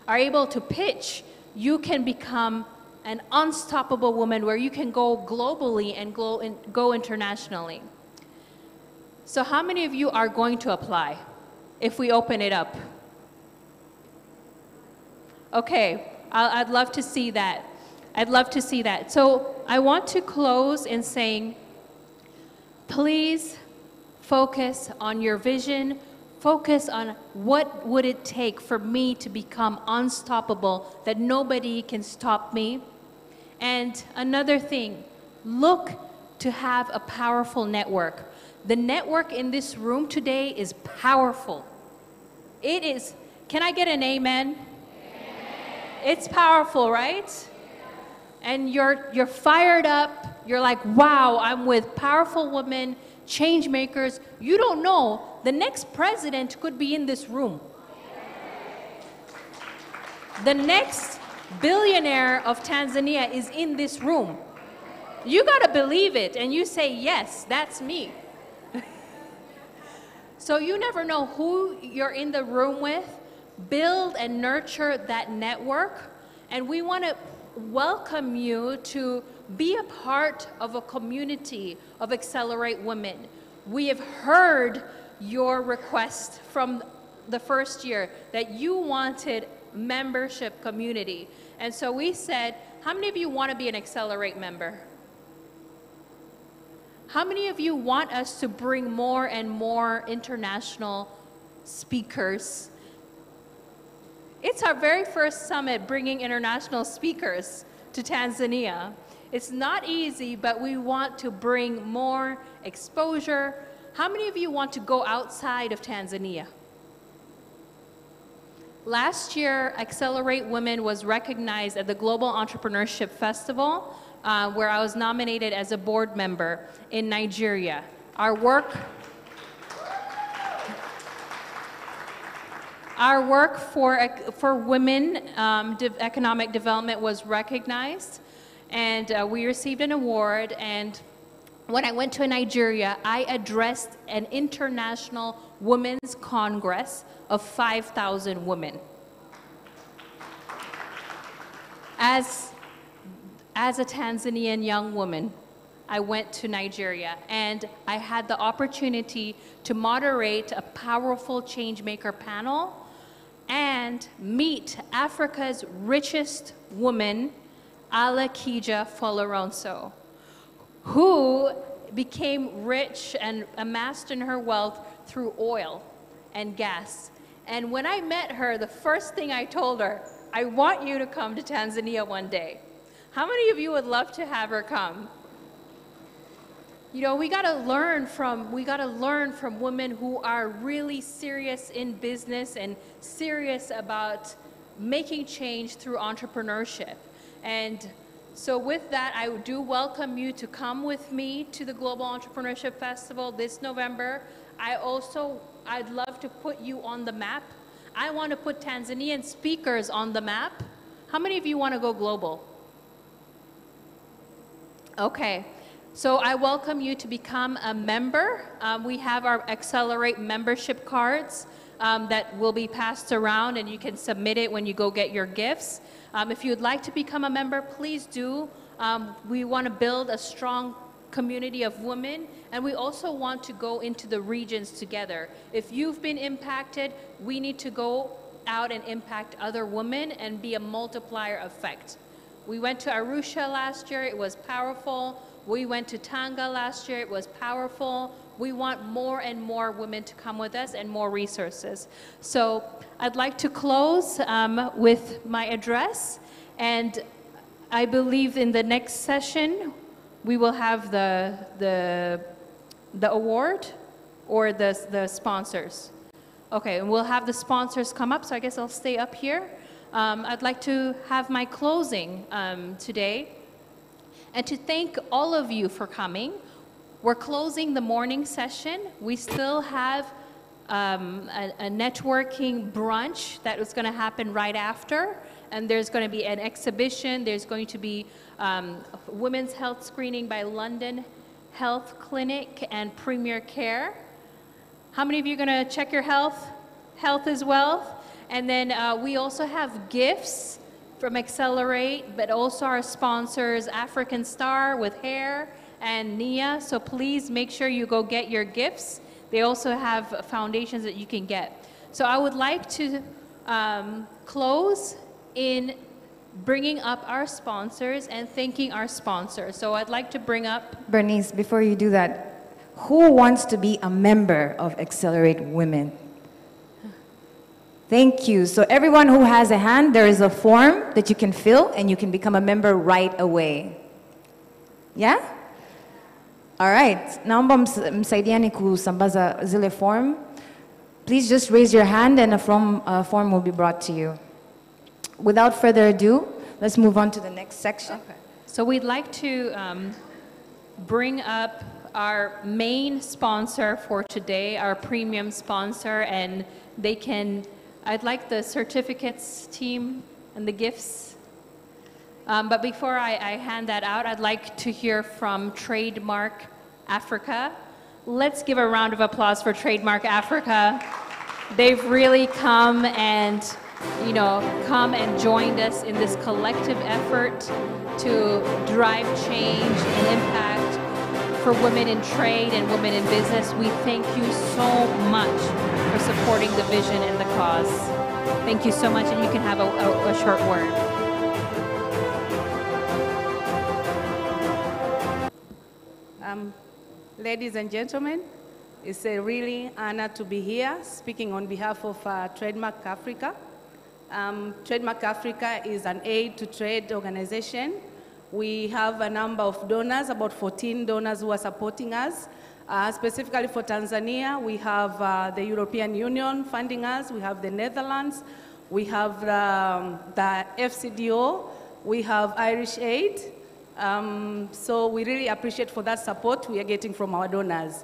B: are able to pitch, you can become an unstoppable woman where you can go globally and go internationally. So how many of you are going to apply if we open it up? Okay, I'd love to see that. I'd love to see that. So I want to close in saying, please focus on your vision. Focus on what would it take for me to become unstoppable, that nobody can stop me. And another thing, look to have a powerful network. The network in this room today is powerful. It is. Can I get an amen? It's powerful, right? And you're fired up. You're like, wow, I'm with powerful women, change makers. You don't know, the next president could be in this room. The next billionaire of Tanzania is in this room. You gotta believe it, and you say, yes, that's me. So you never know who you're in the room with. Build and nurture that network, and we want to welcome you to be a part of a community of Accelerate Women. We have heard your request from the first year that you wanted membership community. And so we said, how many of you want to be an Accelerate member? How many of you want us to bring more and more international speakers? It's our very first summit bringing international speakers to Tanzania. It's not easy, but we want to bring more exposure. How many of you want to go outside of Tanzania? Last year, Accelerate Women was recognized at the Global Entrepreneurship Festival, where I was nominated as a board member in Nigeria. Our work for women economic development was recognized. and we received an award. And when I went to Nigeria, I addressed an international women's congress of 5,000 women. As a Tanzanian young woman, I went to Nigeria, and I had the opportunity to moderate a powerful changemaker panel and meet Africa's richest woman, Alakija Foloronso, who became rich and amassed in her wealth through oil and gas. And when I met her, the first thing I told her, I want you to come to Tanzania one day. How many of you would love to have her come? You know, we gotta learn from women who are really serious in business and serious about making change through entrepreneurship. And so with that, I do welcome you to come with me to the Global Entrepreneurship Festival this November. I'd love to put you on the map. I want to put Tanzanian speakers on the map. How many of you want to go global? Okay. So I welcome you to become a member. We have our Accelerate membership cards that will be passed around, and you can submit it when you go get your gifts. If you'd like to become a member, please do. We want to build a strong community of women, and we also want to go into the regions together. If you've been impacted, we need to go out and impact other women and be a multiplier effect. We went to Arusha last year, it was powerful. We went to Tanga last year, it was powerful. We want more and more women to come with us and more resources. So I'd like to close with my address, and I believe in the next session, we will have the award or the sponsors. Okay, and we'll have the sponsors come up, so I guess I'll stay up here. I'd like to have my closing today, and to thank all of you for coming. We're closing the morning session. We still have a networking brunch that is going to happen right after, and there's going to be an exhibition. There's going to be women's health screening by London Health Clinic and Premier Care. How many of you are going to check your health? Health is wealth. And then we also have gifts from Accelerate, but also our sponsors, African Star with hair and Nia. So please make sure you go get your gifts. They also have foundations that you can get. So I would like to close in bringing up our sponsors and thanking our sponsors. So I'd like to bring up...
H: Bernice, before you do that, who wants to be a member of Accelerate Women? Thank you. So everyone who has a hand, there is a form that you can fill and you can become a member right away. Yeah? All right. Naomba msaidiani kusambaza zile form. Please just raise your hand and a form will be brought to you. Without further ado, let's move on to the next section.
B: Okay. So we'd like to bring up our main sponsor for today, our premium sponsor, and they can... I'd like the certificates team and the gifts. But before I hand that out, I'd like to hear from Trademark Africa. Let's give a round of applause for Trademark Africa. They've really come and joined us in this collective effort to drive change and impact for women in trade and women in business. We thank you so much for supporting the vision and the cause. Thank you so much, and you can have a short word.
I: Ladies and gentlemen, it's a really honor to be here speaking on behalf of Trademark Africa. Trademark Africa is an aid to trade organization. We have a number of donors, about 14 donors who are supporting us. Specifically for Tanzania, we have the European Union funding us, we have the Netherlands, we have the FCDO, we have Irish Aid. So we really appreciate for that support we are getting from our donors.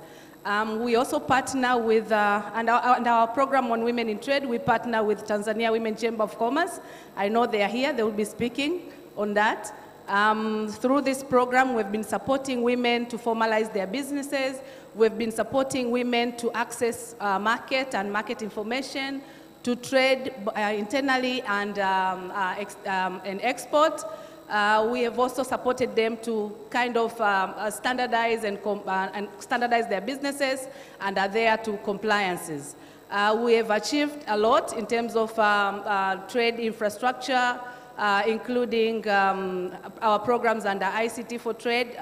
I: We also partner with, and our program on women in trade, we partner with Tanzania Women Chamber of Commerce. I know they are here, they will be speaking on that. Through this program, we've been supporting women to formalize their businesses. We've been supporting women to access market and market information, to trade internally and export. We have also supported them to kind of standardize and standardize their businesses and adhere to compliances. We have achieved a lot in terms of trade infrastructure, including our programs under ICT for Trade,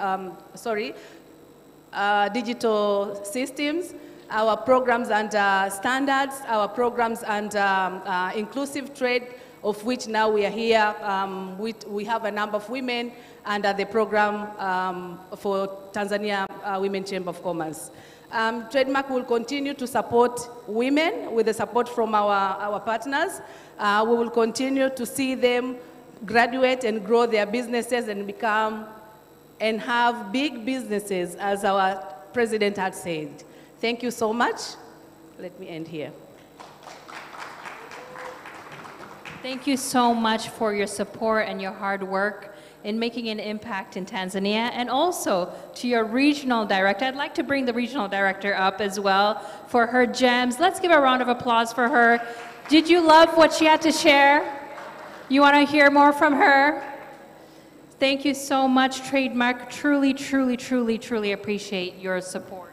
I: digital systems, our programs under standards, our programs under inclusive trade, of which now we are here. We have a number of women under the program for Tanzania Women Chamber of Commerce. Trademark will continue to support women with the support from our partners. We will continue to see them graduate and grow their businesses and become and have big businesses, as our president had said. Thank you so much. Let me end here.
B: Thank you so much for your support and your hard work in making an impact in Tanzania, and also to your regional director. I'd like to bring the regional director up as well for her gems. Let's give a round of applause for her. Did you love what she had to share? You want to hear more from her? Thank you so much, Trademark. Truly, truly, truly, truly appreciate your support.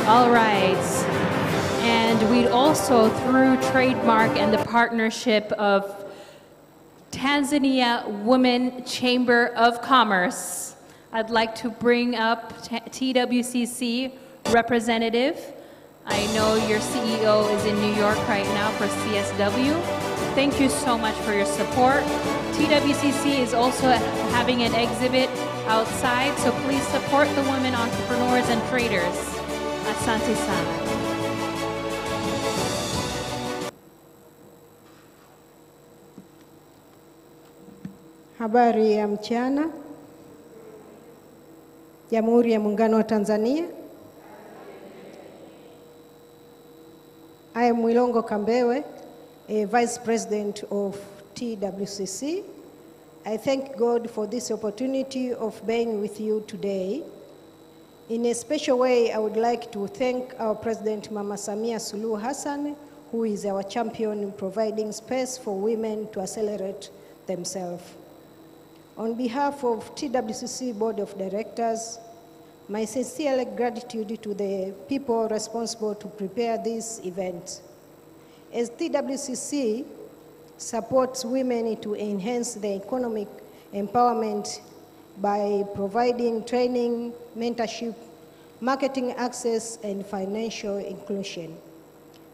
B: All right. And we'd also, through Trademark and the partnership of Tanzania Women Chamber of Commerce, I'd like to bring up TWCC representative. I know your CEO is in New York right now for CSW. Thank you so much for your support. TWCC is also having an exhibit outside, so please support the women entrepreneurs and traders. Asante sana.
J: Habari ya mchana. Jamhuri ya Muungano wa Tanzania. I am Mwilongo Kambewe, a Vice President of TWCC. I thank God for this opportunity of being with you today. In a special way, I would like to thank our President Mama Samia Suluhu Hassan, who is our champion in providing space for women to accelerate themselves. On behalf of TWCC Board of Directors, my sincere gratitude to the people responsible to prepare this event. As TWCC supports women to enhance their economic empowerment by providing training, mentorship, marketing access, and financial inclusion.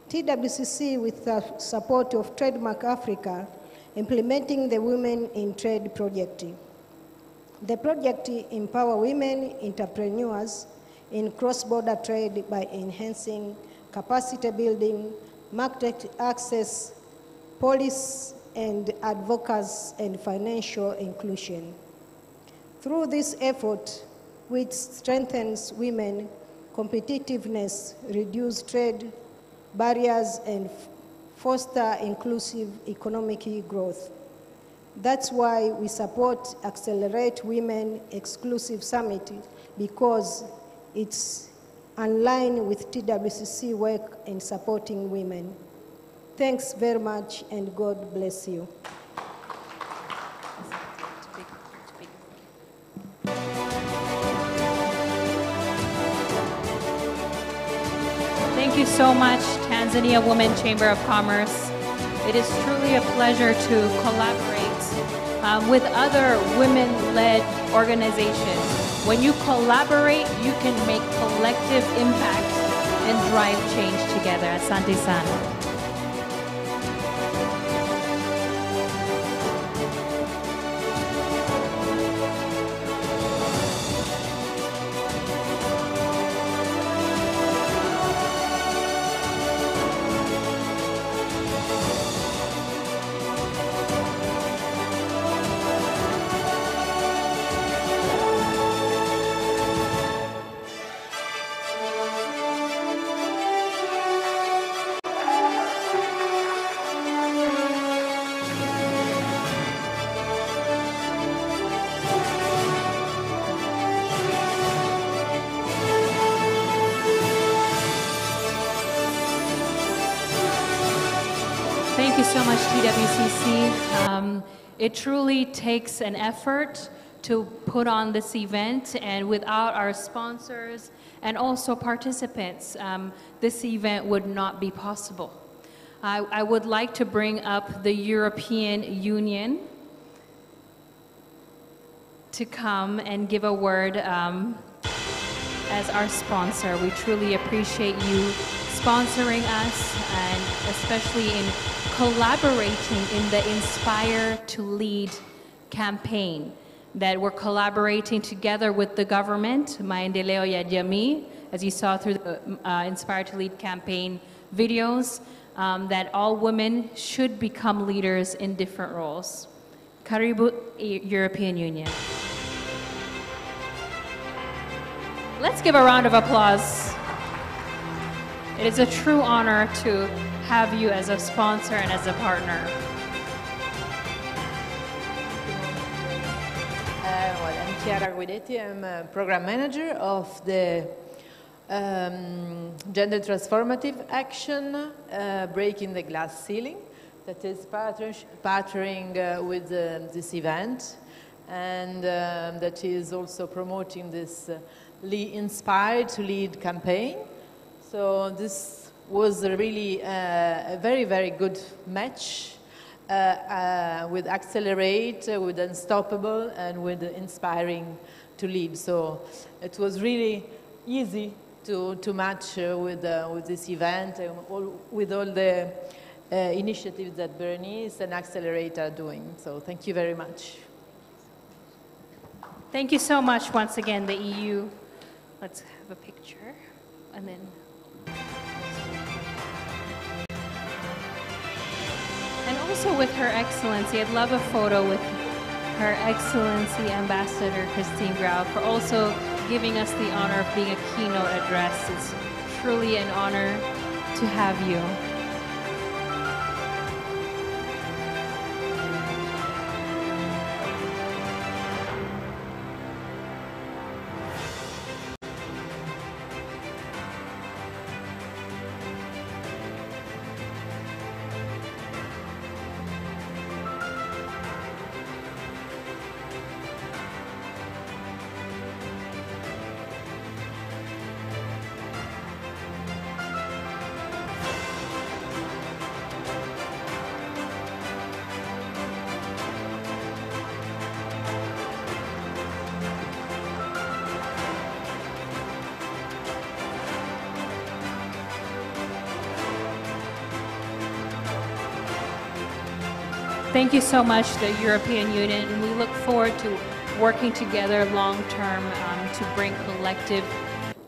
J: TWCC, with the support of Trademark Africa, implementing the Women in Trade project. The project empowers women entrepreneurs in cross-border trade by enhancing capacity building, market access, policy and advocacy, and financial inclusion. Through this effort, which strengthens women's competitiveness, reduce trade barriers, and foster inclusive economic growth. That's why we support Accelerate Women Exclusive Summit, because it's in line with TWCC work in supporting women. Thanks very much, and God bless you.
B: so much, Tanzania Women Chamber of Commerce. It is truly a pleasure to collaborate with other women-led organizations. When you collaborate, you can make collective impact and drive change together. Asante sana. Thank you so much, TWCC. It truly takes an effort to put on this event, and without our sponsors and also participants, this event would not be possible. I would like to bring up the European Union to come and give a word as our sponsor. We truly appreciate you sponsoring us, and especially in collaborating in the Inspire to Lead campaign, that we're collaborating together with the government, Maendeleo ya Jamii, as you saw through the Inspire to Lead campaign videos, that all women should become leaders in different roles. Karibu, European Union. Let's give a round of applause. It is a true honor to have you as a sponsor and as a partner.
K: Well, I'm Chiara Guidetti. I'm a program manager of the Gender Transformative Action, Breaking the Glass Ceiling, that is partnering with this event, and that is also promoting this Inspire to Lead campaign. So this was really a very, very good match with Accelerate, with Unstoppable, and with Inspiring to Lead. So it was really easy to match with this event and with all the initiatives that Berenice and Accelerate are doing. So thank you very much.
B: Thank you so much once again, the EU. Let's have a picture, and then. And also with Her Excellency, I'd love a photo with Her Excellency Ambassador Christine Grau for also giving us the honor of being a keynote address. It's truly an honor to have you. Thank you so much, the European Union, and we look forward to working together long-term to bring collective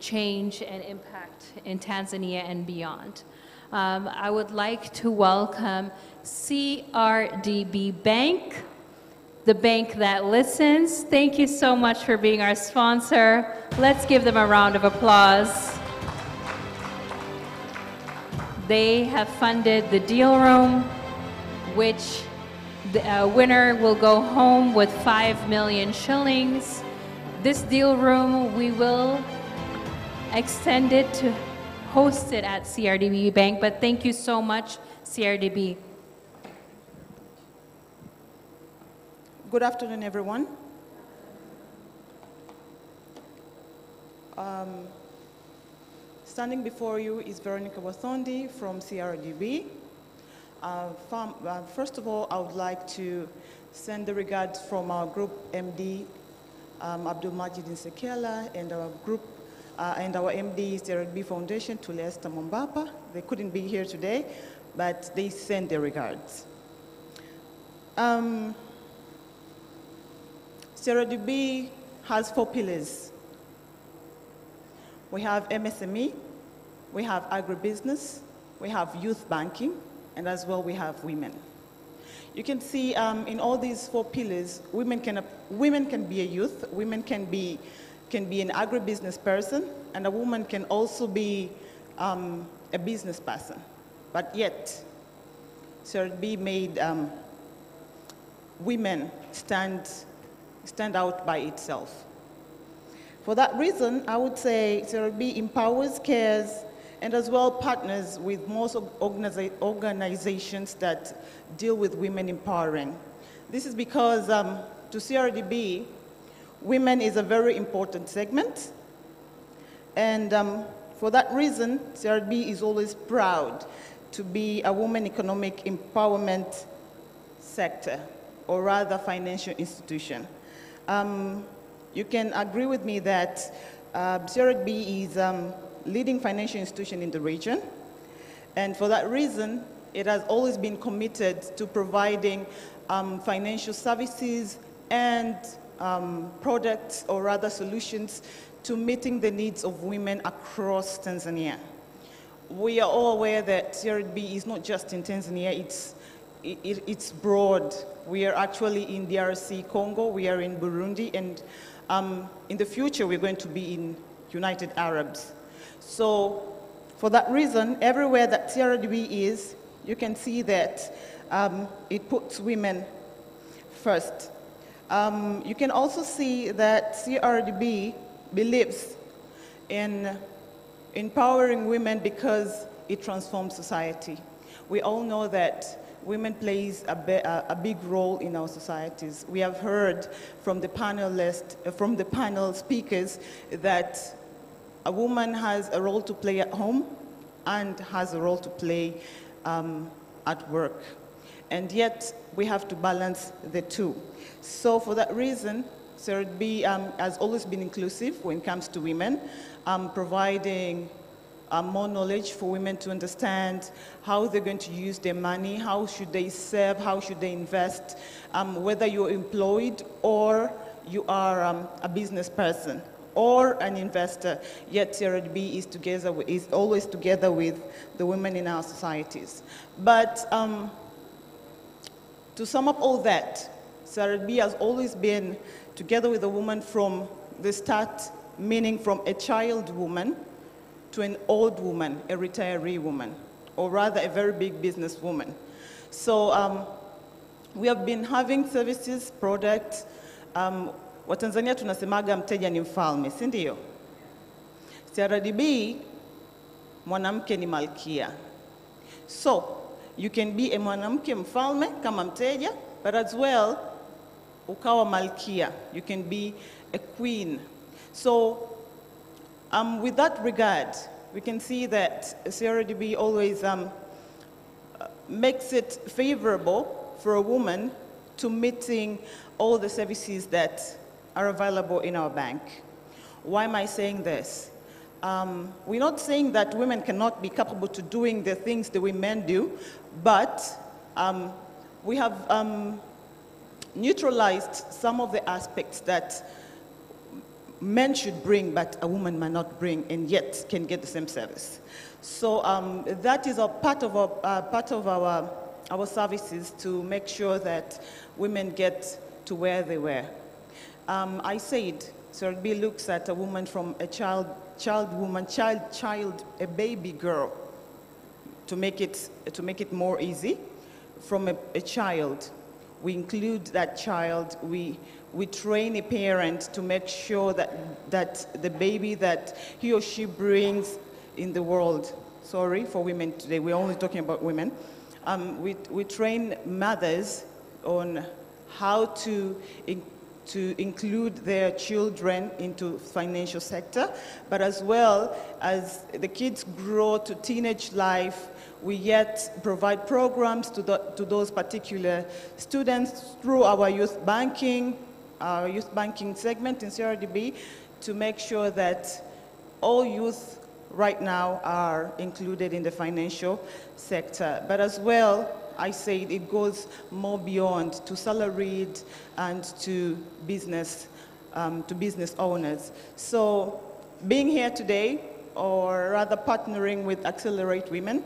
B: change and impact in Tanzania and beyond. I would like to welcome CRDB Bank, the bank that listens. Thank you so much for being our sponsor. Let's give them a round of applause. They have funded the deal room, which the winner will go home with 5 million shillings. This deal room, we will extend it to host it at CRDB Bank, but thank you so much, CRDB.
L: Good afternoon, everyone. Standing before you is Veronica Wathondi from CRDB. First of all, I would like to send the regards from our group MD, Abdul Majid Nsekela, and our group and our MD, CRDB Foundation, to Lester Mombapa. They couldn't be here today, but they send their regards. CRDB has 4 pillars. We have MSME, we have agribusiness, we have youth banking, and as well we have women. You can see in all these 4 pillars, women can be a youth, women can be an agribusiness person, and a woman can also be a business person. But yet, CRDB made women stand out by itself. For that reason, I would say CRDB empowers, cares, and as well partners with most organizations that deal with women empowering. This is because to CRDB, women is a very important segment. And for that reason, CRDB is always proud to be a woman economic empowerment sector, or rather financial institution. You can agree with me that CRDB is leading financial institution in the region. And for that reason, it has always been committed to providing financial services and products, or rather solutions, to meeting the needs of women across Tanzania. We are all aware that CRDB is not just in Tanzania, it's broad. We are actually in DRC Congo, we are in Burundi, and in the future we're going to be in United Arabs. So for that reason, everywhere that CRDB is, you can see that it puts women first. You can also see that CRDB believes in empowering women because it transforms society. We all know that women plays a big role in our societies. We have heard from the panel speakers that a woman has a role to play at home and has a role to play at work. And yet, we have to balance the two. So for that reason, CRDB has always been inclusive when it comes to women, providing more knowledge for women to understand how they're going to use their money, how should they save, how should they invest, whether you're employed or you are a business person or an investor, yet CRDB is always together with the women in our societies. But to sum up all that, CRDB has always been together with a woman from the start, meaning from a child woman to an old woman, a retiree woman, or rather a very big business woman. So we have been having services, products. Watanzania tunasemaga mteja ni mfalme, si ndio? CRDB, mwanamke ni malkia. So you can be a mwanamke mfalme kama mteja, but as well, ukawa malkia. You can be a queen. So with that regard, we can see that CRDB always makes it favorable for a woman to meeting all the services that are available in our bank. Why am I saying this? We're not saying that women cannot be capable to doing the things that we men do, but we have neutralized some of the aspects that men should bring, but a woman might not bring, and yet can get the same service. So that is a part of our services to make sure that women get to where they were. I said, CRDB looks at a woman from a child, a baby girl, to make it more easy. From a child, we include that child. We train a parent to make sure that the baby that he or she brings in the world, sorry for women today, we're only talking about women. We train mothers on how to to include their children into financial sector, but as well as the kids grow to teenage life, we yet provide programs to those particular students through our youth banking segment in CRDB to make sure that all youth right now are included in the financial sector. But as well, I say it goes more beyond to salaried and to business owners. So being here today, or rather partnering with Accelerate Women,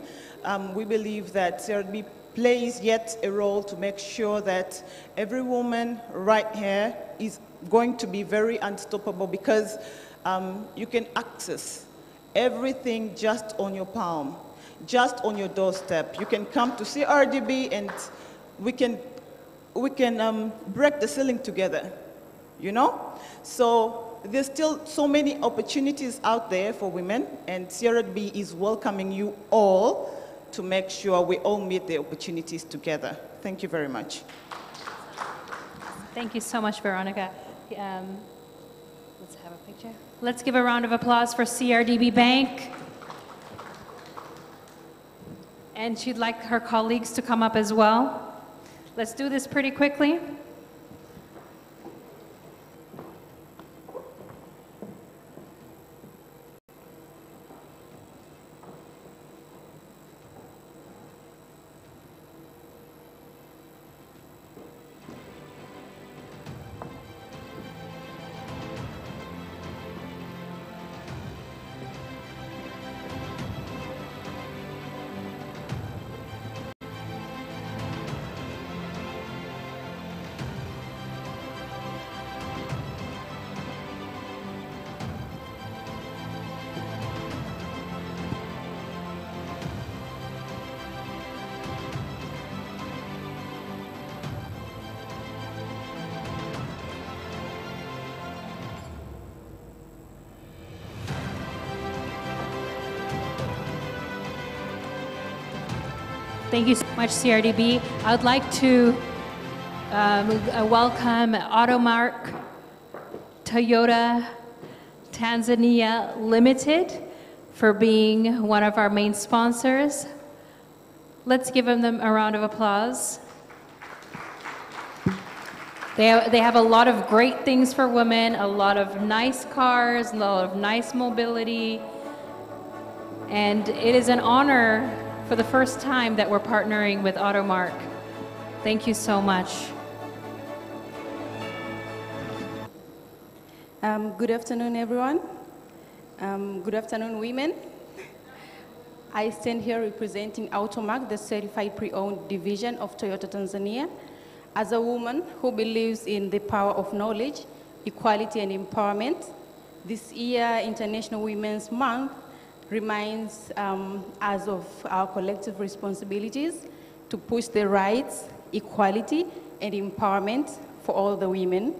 L: we believe that CRDB plays yet a role to make sure that every woman right here is going to be very unstoppable, because you can access everything just on your palm, just on your doorstep. You can come to CRDB and we can break the ceiling together, you know? So there's still so many opportunities out there for women, and CRDB is welcoming you all to make sure we all meet the opportunities together. Thank you very much.
B: Thank you so much, Veronica. Let's have a picture. Let's give a round of applause for CRDB Bank. And she'd like her colleagues to come up as well. Let's do this pretty quickly. Thank you so much, CRDB. I would like to welcome Automark Toyota Tanzania Limited for being one of our main sponsors. Let's give them a round of applause. They have a lot of great things for women, a lot of nice cars, a lot of nice mobility, and it is an honor for the first time that we're partnering with Automark. Thank you so much.
I: Good afternoon, everyone. Good afternoon, women. I stand here representing Automark, the certified pre-owned division of Toyota Tanzania, as a woman who believes in the power of knowledge, equality, and empowerment. This year, International Women's Month reminds us of our collective responsibilities to push the rights, equality, and empowerment for all the women.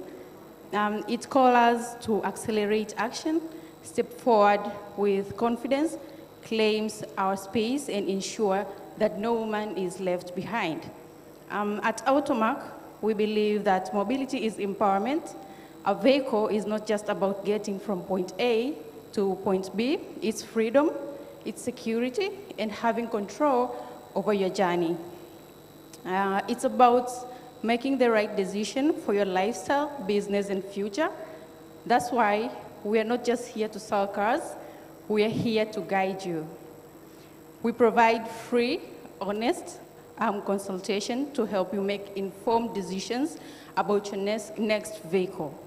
I: It calls us to accelerate action, step forward with confidence, claims our space, and ensure that no woman is left behind. At Automark, we believe that mobility is empowerment. A vehicle is not just about getting from point A to point B. It's freedom, it's security, and having control over your journey. It's about making the right decision for your lifestyle, business, and future. That's why we are not just here to sell cars, we are here to guide you. We provide free, honest consultation to help you make informed decisions about your next vehicle.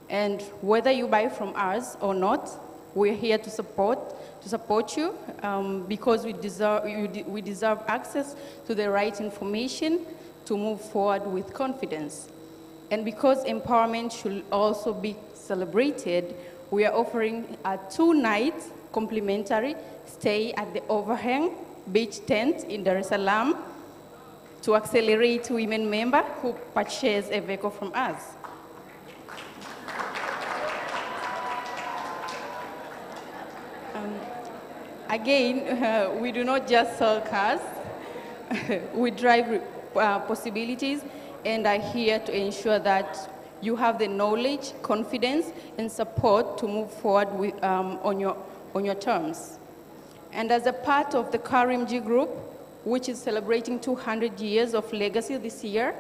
I: And whether you buy from us or not, we're here to support you because we deserve access to the right information to move forward with confidence. And because empowerment should also be celebrated, we are offering a 2-night complimentary stay at the Overhang Beach Tent in Dar es Salaam to accelerate women members who purchase a vehicle from us. Again, we do not just sell cars. We drive possibilities and are here to ensure that
M: you have the knowledge, confidence, and support to move forward with, on your terms. And as a part of the Karimjee Group, which is celebrating 200 years of legacy this year,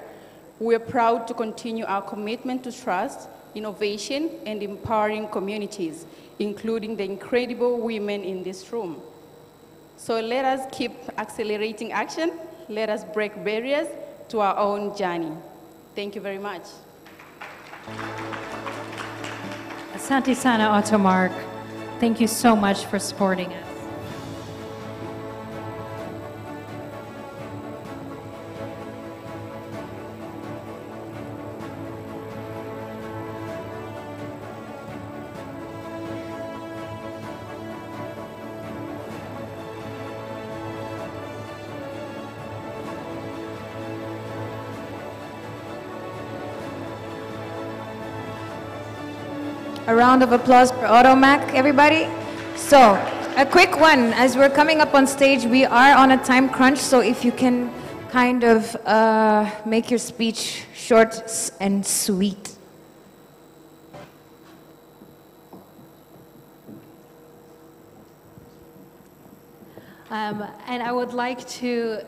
M: we are proud to continue our commitment to trust, innovation, and empowering communities, including the incredible women in this room. So let us keep accelerating action. Let us break barriers to our own journey. Thank you very much.
B: Asante sana, Ottomark. Thank you so much for supporting us.
H: A round of applause for Automac, everybody. So, a quick one. As we're coming up on stage, we are on a time crunch, so if you can kind of make your speech short and sweet.
B: And I would like to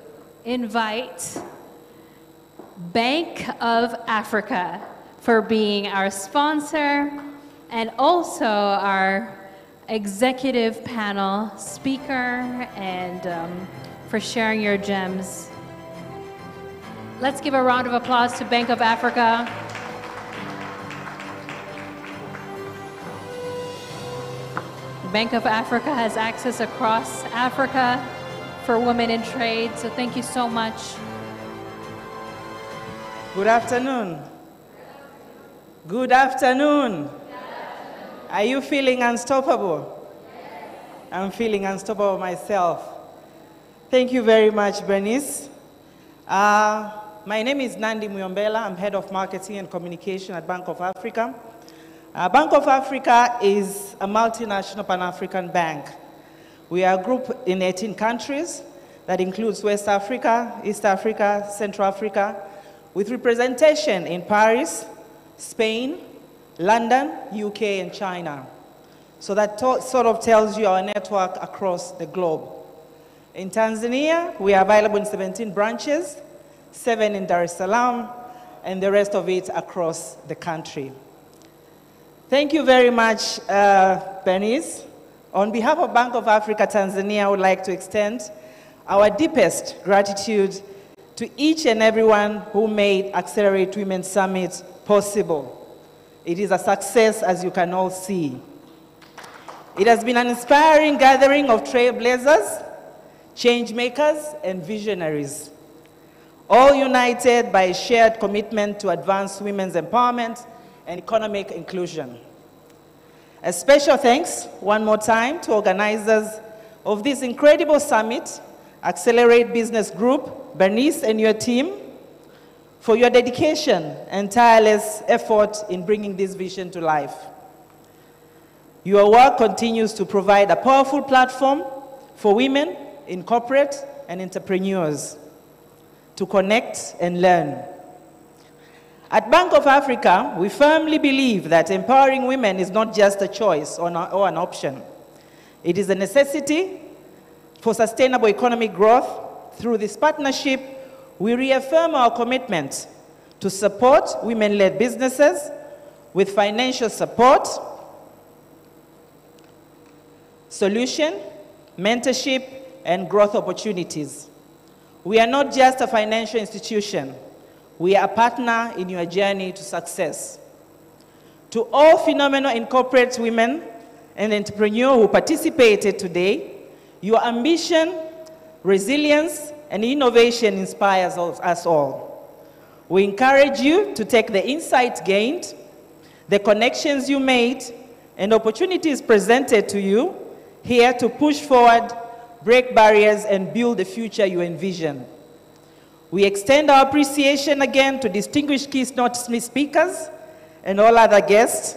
B: invite Bank of Africa for being our sponsor and also our executive panel speaker and for sharing your gems. Let's give a round of applause to Bank of Africa. Bank of Africa has access across Africa for women in trade, so thank you so much.
N: Good afternoon. Good afternoon. Are you feeling unstoppable? I'm feeling unstoppable myself. Thank you very much, Bernice. My name is Nandi Muyombela. I'm head of marketing and communication at Bank of Africa. Bank of Africa is a multinational Pan-African bank. We are a group in 18 countries that includes West Africa, East Africa, Central Africa, with representation in Paris, Spain, London, UK, and China. So that sort of tells you our network across the globe. In Tanzania, we are available in 17 branches, 7 in Dar es Salaam, and the rest of it across the country. Thank you very much, Bernice. On behalf of Bank of Africa Tanzania, I would like to extend our deepest gratitude to each and everyone who made Accelerate Women Summit possible. It is a success, as you can all see. It has been an inspiring gathering of trailblazers, change makers, and visionaries, all united by a shared commitment to advance women's empowerment and economic inclusion. A special thanks, one more time, to organizers of this incredible summit, Accelerate Business Group, Bernice and your team, for your dedication and tireless effort in bringing this vision to life. Your work continues to provide a powerful platform for women in corporate and entrepreneurs to connect and learn. At Bank of Africa, we firmly believe that empowering women is not just a choice or an option. It is a necessity for sustainable economic growth. Through this partnership, we reaffirm our commitment to support women-led businesses with financial support, solution, mentorship, and growth opportunities. We are not just a financial institution. We are a partner in your journey to success. To all phenomenal incorporate women and entrepreneurs who participated today, your ambition, resilience, and innovation inspires us all. We encourage you to take the insights gained, the connections you made, and opportunities presented to you here to push forward, break barriers, and build the future you envision. We extend our appreciation again to distinguished keynote speakers and all other guests,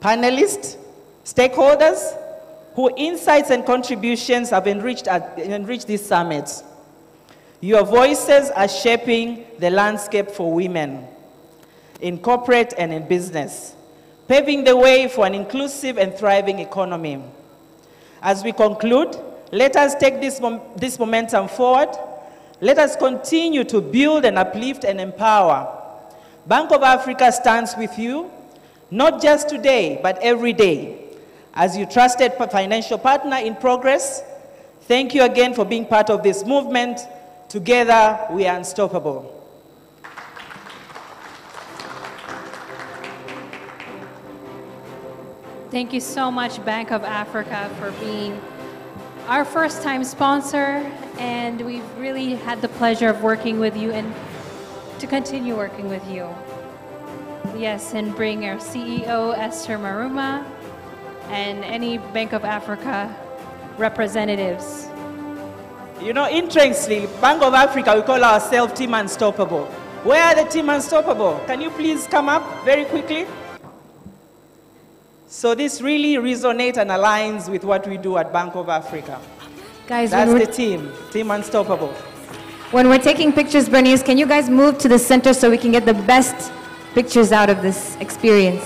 N: panelists, stakeholders, whose insights and contributions have enriched this summit. Your voices are shaping the landscape for women. in corporate and in business, paving the way for an inclusive and thriving economy. As we conclude, let us take this momentum forward. Let us continue to build and uplift and empower. Bank of Africa stands with you, not just today, but every day. As your trusted financial partner in progress, thank you again for being part of this movement. Together, we are unstoppable.
B: Thank you so much, Bank of Africa, for being our first-time sponsor, and we've really had the pleasure of working with you and to continue working with you. Yes, and bring our CEO, Esther Maruma, and any Bank of Africa representatives.
N: You know, interestingly, Bank of Africa, we call ourselves Team Unstoppable. Where are the Team Unstoppable? Can you please come up very quickly? So this really resonates and aligns with what we do at Bank of Africa.
H: Guys,
N: that's the team, Team Unstoppable.
H: When we're taking pictures, Bernice, can you guys move to the center so we can get the best pictures out of this experience?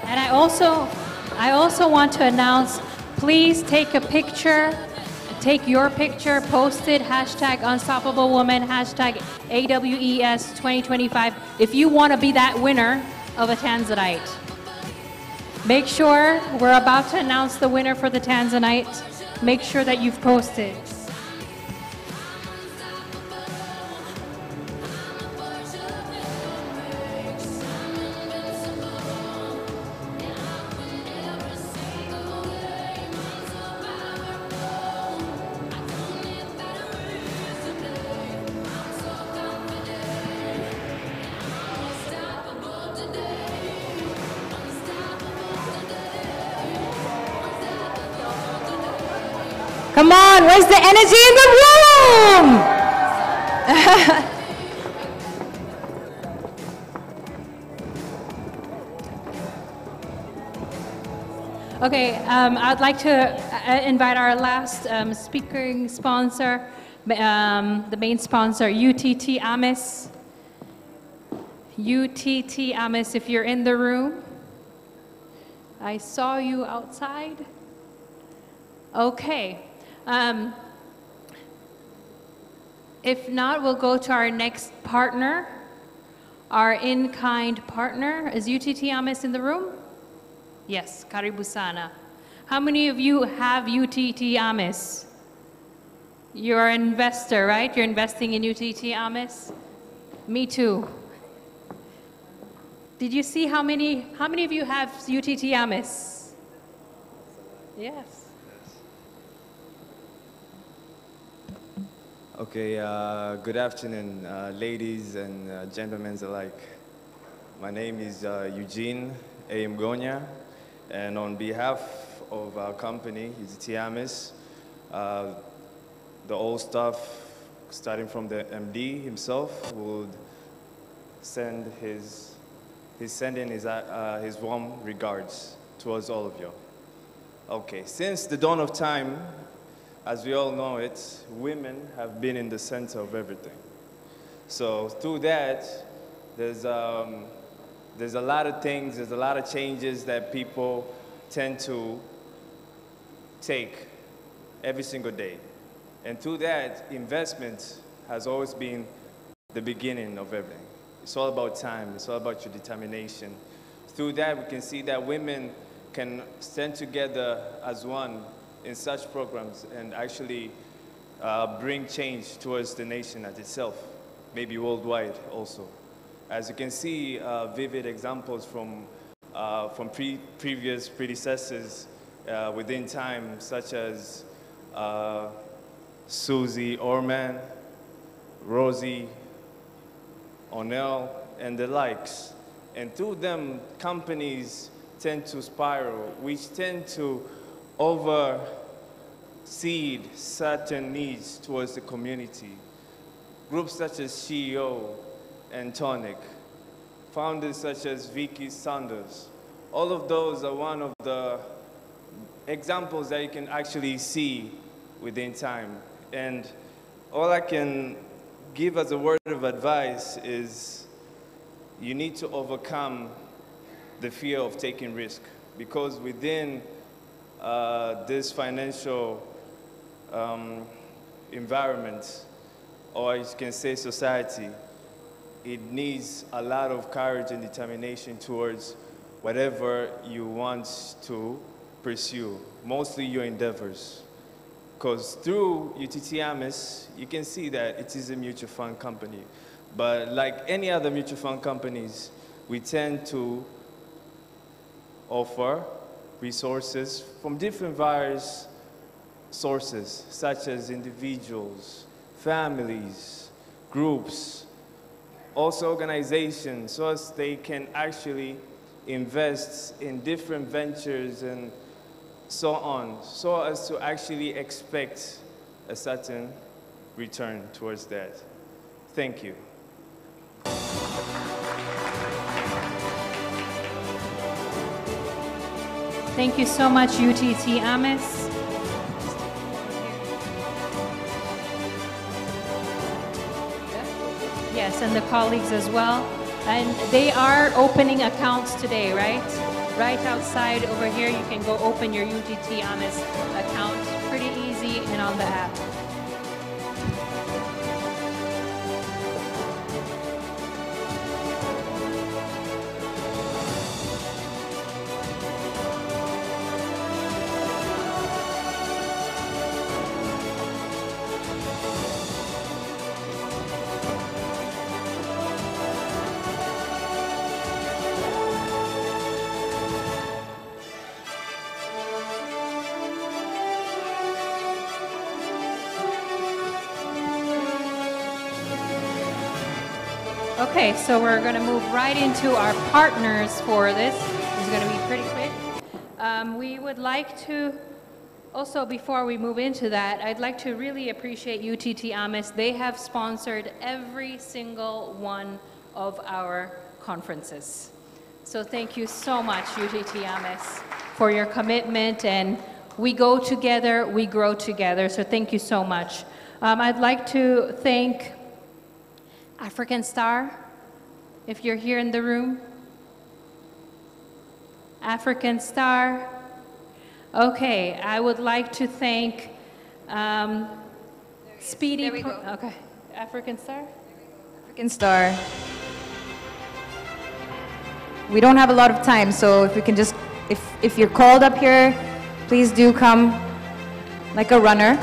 B: And I also want to announce, please take a picture, take your picture, post it, hashtag Unstoppable Woman, hashtag AWES 2025, if you want to be that winner of a Tanzanite. Make sure, we're about to announce the winner for the Tanzanite. Make sure that you've posted.
H: Come on, where's the energy in the room?
B: Okay, I'd like to invite our last speaking sponsor, the main sponsor, UTT AMIS. UTT AMIS, if you're in the room. I saw you outside. Okay. If not, we'll go to our next partner, our in-kind partner. Is UTT AMIS in the room? Yes, Karibu Sana. How many of you have UTT AMIS? You're an investor, right? You're investing in UTT AMIS? Me too. Did you see how many of you have UTT AMIS? Yes.
O: Okay, good afternoon, ladies and gentlemen alike. My name is Eugene A. Mgonya, and on behalf of our company, UTT AMIS, the old staff, starting from the MD himself, would send his warm regards towards all of you. Okay, since the dawn of time, as we all know it, women have been in the center of everything. So through that, there's a lot of things, there's a lot of changes that people tend to take every single day. And through that, investment has always been the beginning of everything. It's all about time, it's all about your determination. Through that, we can see that women can stand together as one in such programs and actually bring change towards the nation as itself, maybe worldwide also. As you can see, vivid examples from previous predecessors within time, such as Susie Orman, Rosie O'Neill, and the likes. And through them, companies tend to spiral, which tend to overseed certain needs towards the community. Groups such as CEO and Tonic, founders such as Vicky Sanders, all of those are one of the examples that you can actually see within time. And all I can give as a word of advice is you need to overcome the fear of taking risk, because within this financial environment, or you can say society, it needs a lot of courage and determination towards whatever you want to pursue, mostly your endeavors. Because through UTT AMIS, you can see that it is a mutual fund company. But like any other mutual fund companies, we tend to offer resources from different various sources, such as individuals, families, groups, also organizations, so as they can actually invest in different ventures and so on, so as to actually expect a certain return towards that. Thank you.
B: Thank you so much, UTT AMIS. Yes, and the colleagues as well. And they are opening accounts today, right? Right outside over here, you can go open your UTT AMIS account. Pretty easy and on the app. Okay, so we're going to move right into our partners for this. It's going to be pretty quick. We would like to, also before we move into that, I'd like to really appreciate UTT AMIS. They have sponsored every single one of our conferences. So thank you so much, UTT AMIS, for your commitment, and we go together, we grow together, so thank you so much. I'd like to thank African Star, if you're here in the room. African Star. Okay, I would like to thank Speedy. Okay, African Star.
H: African Star. We don't have a lot of time, so if we can just, if you're called up here, please do come like a runner.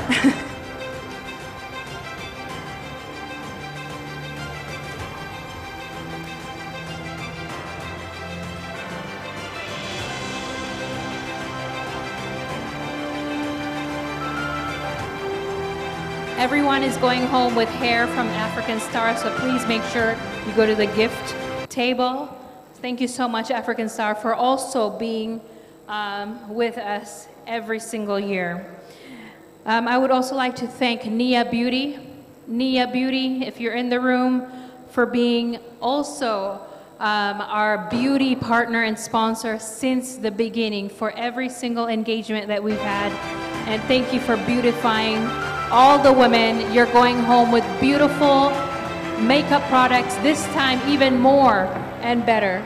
B: Everyone is going home with hair from African Star, so please make sure you go to the gift table. Thank you so much, African Star, for also being with us every single year. I would also like to thank Nia Beauty. Nia Beauty, if you're in the room, for being also our beauty partner and sponsor since the beginning for every single engagement that we've had. And thank you for beautifying all the women. You're going home with beautiful makeup products, this time even more and better.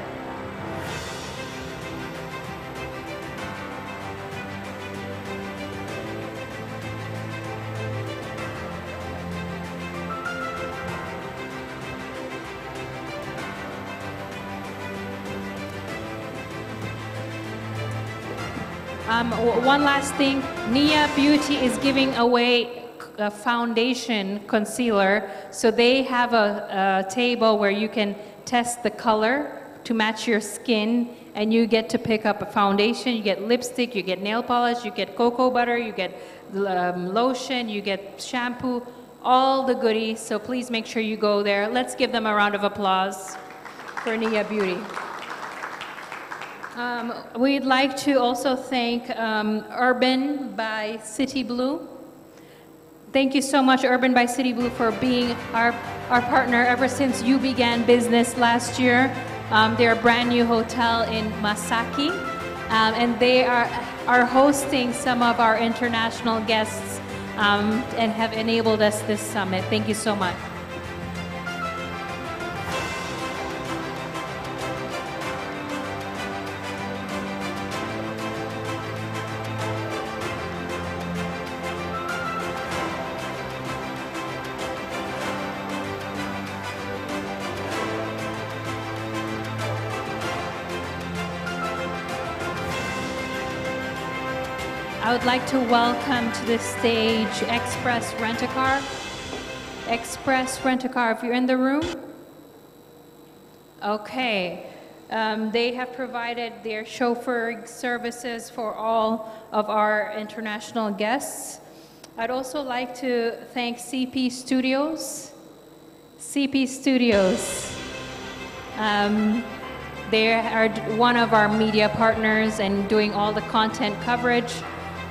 B: One last thing, Nia Beauty is giving away a foundation concealer. So they have a table where you can test the color to match your skin, and you get to pick up a foundation, you get lipstick, you get nail polish, you get cocoa butter, you get lotion, you get shampoo, all the goodies. So please make sure you go there. Let's give them a round of applause for Nia Beauty. We'd like to also thank Urban by City Blue. Thank you so much, Urban by City Blue, for being our partner ever since you began business last year. They're a brand new hotel in Masaki, and they are hosting some of our international guests and have enabled us this summit. Thank you so much. I would like to welcome to the stage Express Rent-A-Car. Express Rent-A-Car, if you're in the room. Okay. They have provided their chauffeuring services for all of our international guests. I'd also like to thank CP Studios. CP Studios. They are one of our media partners and doing all the content coverage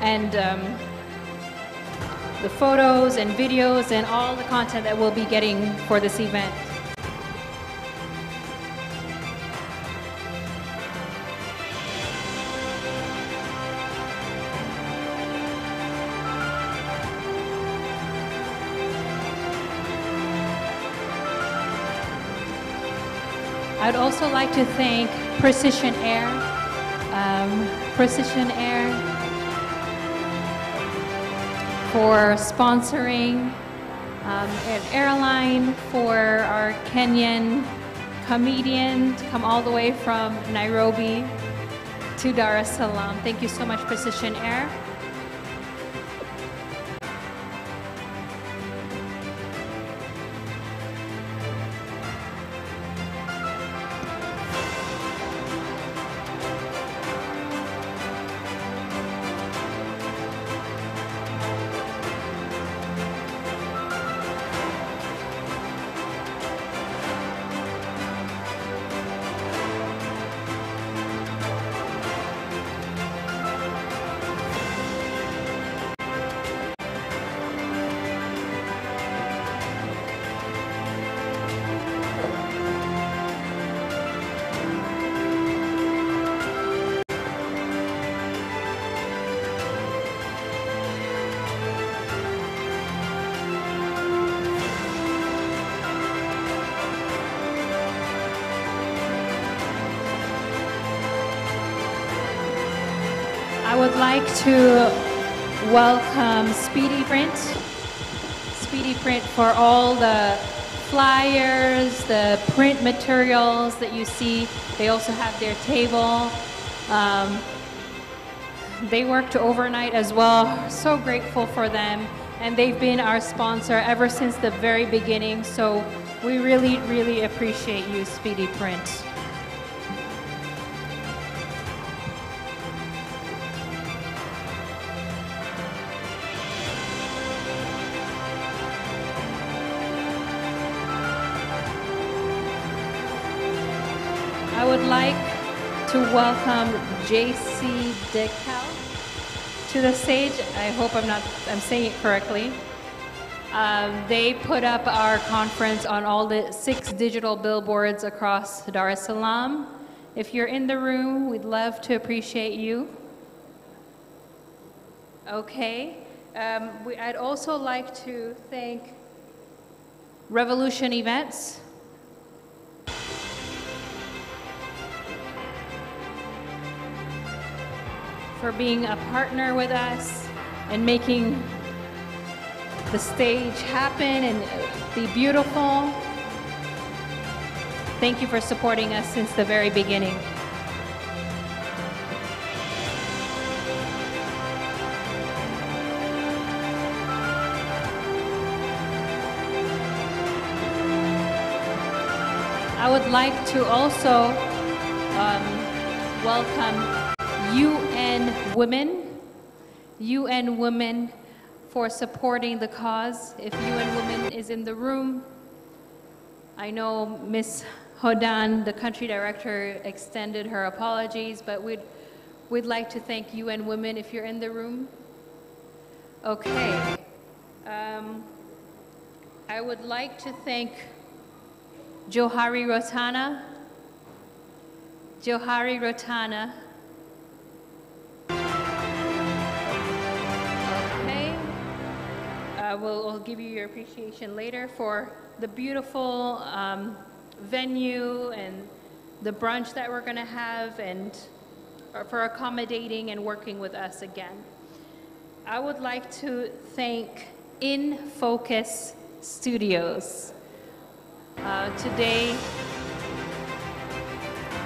B: and the photos and videos and all the content that we'll be getting for this event. I'd also like to thank Precision Air. Precision Air for sponsoring an airline for our Kenyan comedian to come all the way from Nairobi to Dar es Salaam. Thank you so much, Precision Air. I would like to welcome Speedy Print. Speedy Print for all the flyers, the print materials that you see. They also have their table. They worked overnight as well. So grateful for them. And they've been our sponsor ever since the very beginning. So we really, really appreciate you, Speedy Print. I would like to welcome JC Decal to the stage. I hope I'm saying it correctly. They put up our conference on all the 6 digital billboards across Dar es Salaam. If you're in the room, we'd love to appreciate you. Okay. I'd also like to thank Revolution Events. For being a partner with us and making the stage happen and be beautiful. Thank you for supporting us since the very beginning. I would like to also welcome UN Women for supporting the cause. If UN Women is in the room, I know Ms. Hodan, the country director, extended her apologies, but we'd like to thank UN Women if you're in the room. Okay. I would like to thank Johari Rotana. Johari Rotana. We'll give you your appreciation later for the beautiful venue and the brunch that we're going to have and for accommodating and working with us again. I would like to thank In Focus Studios today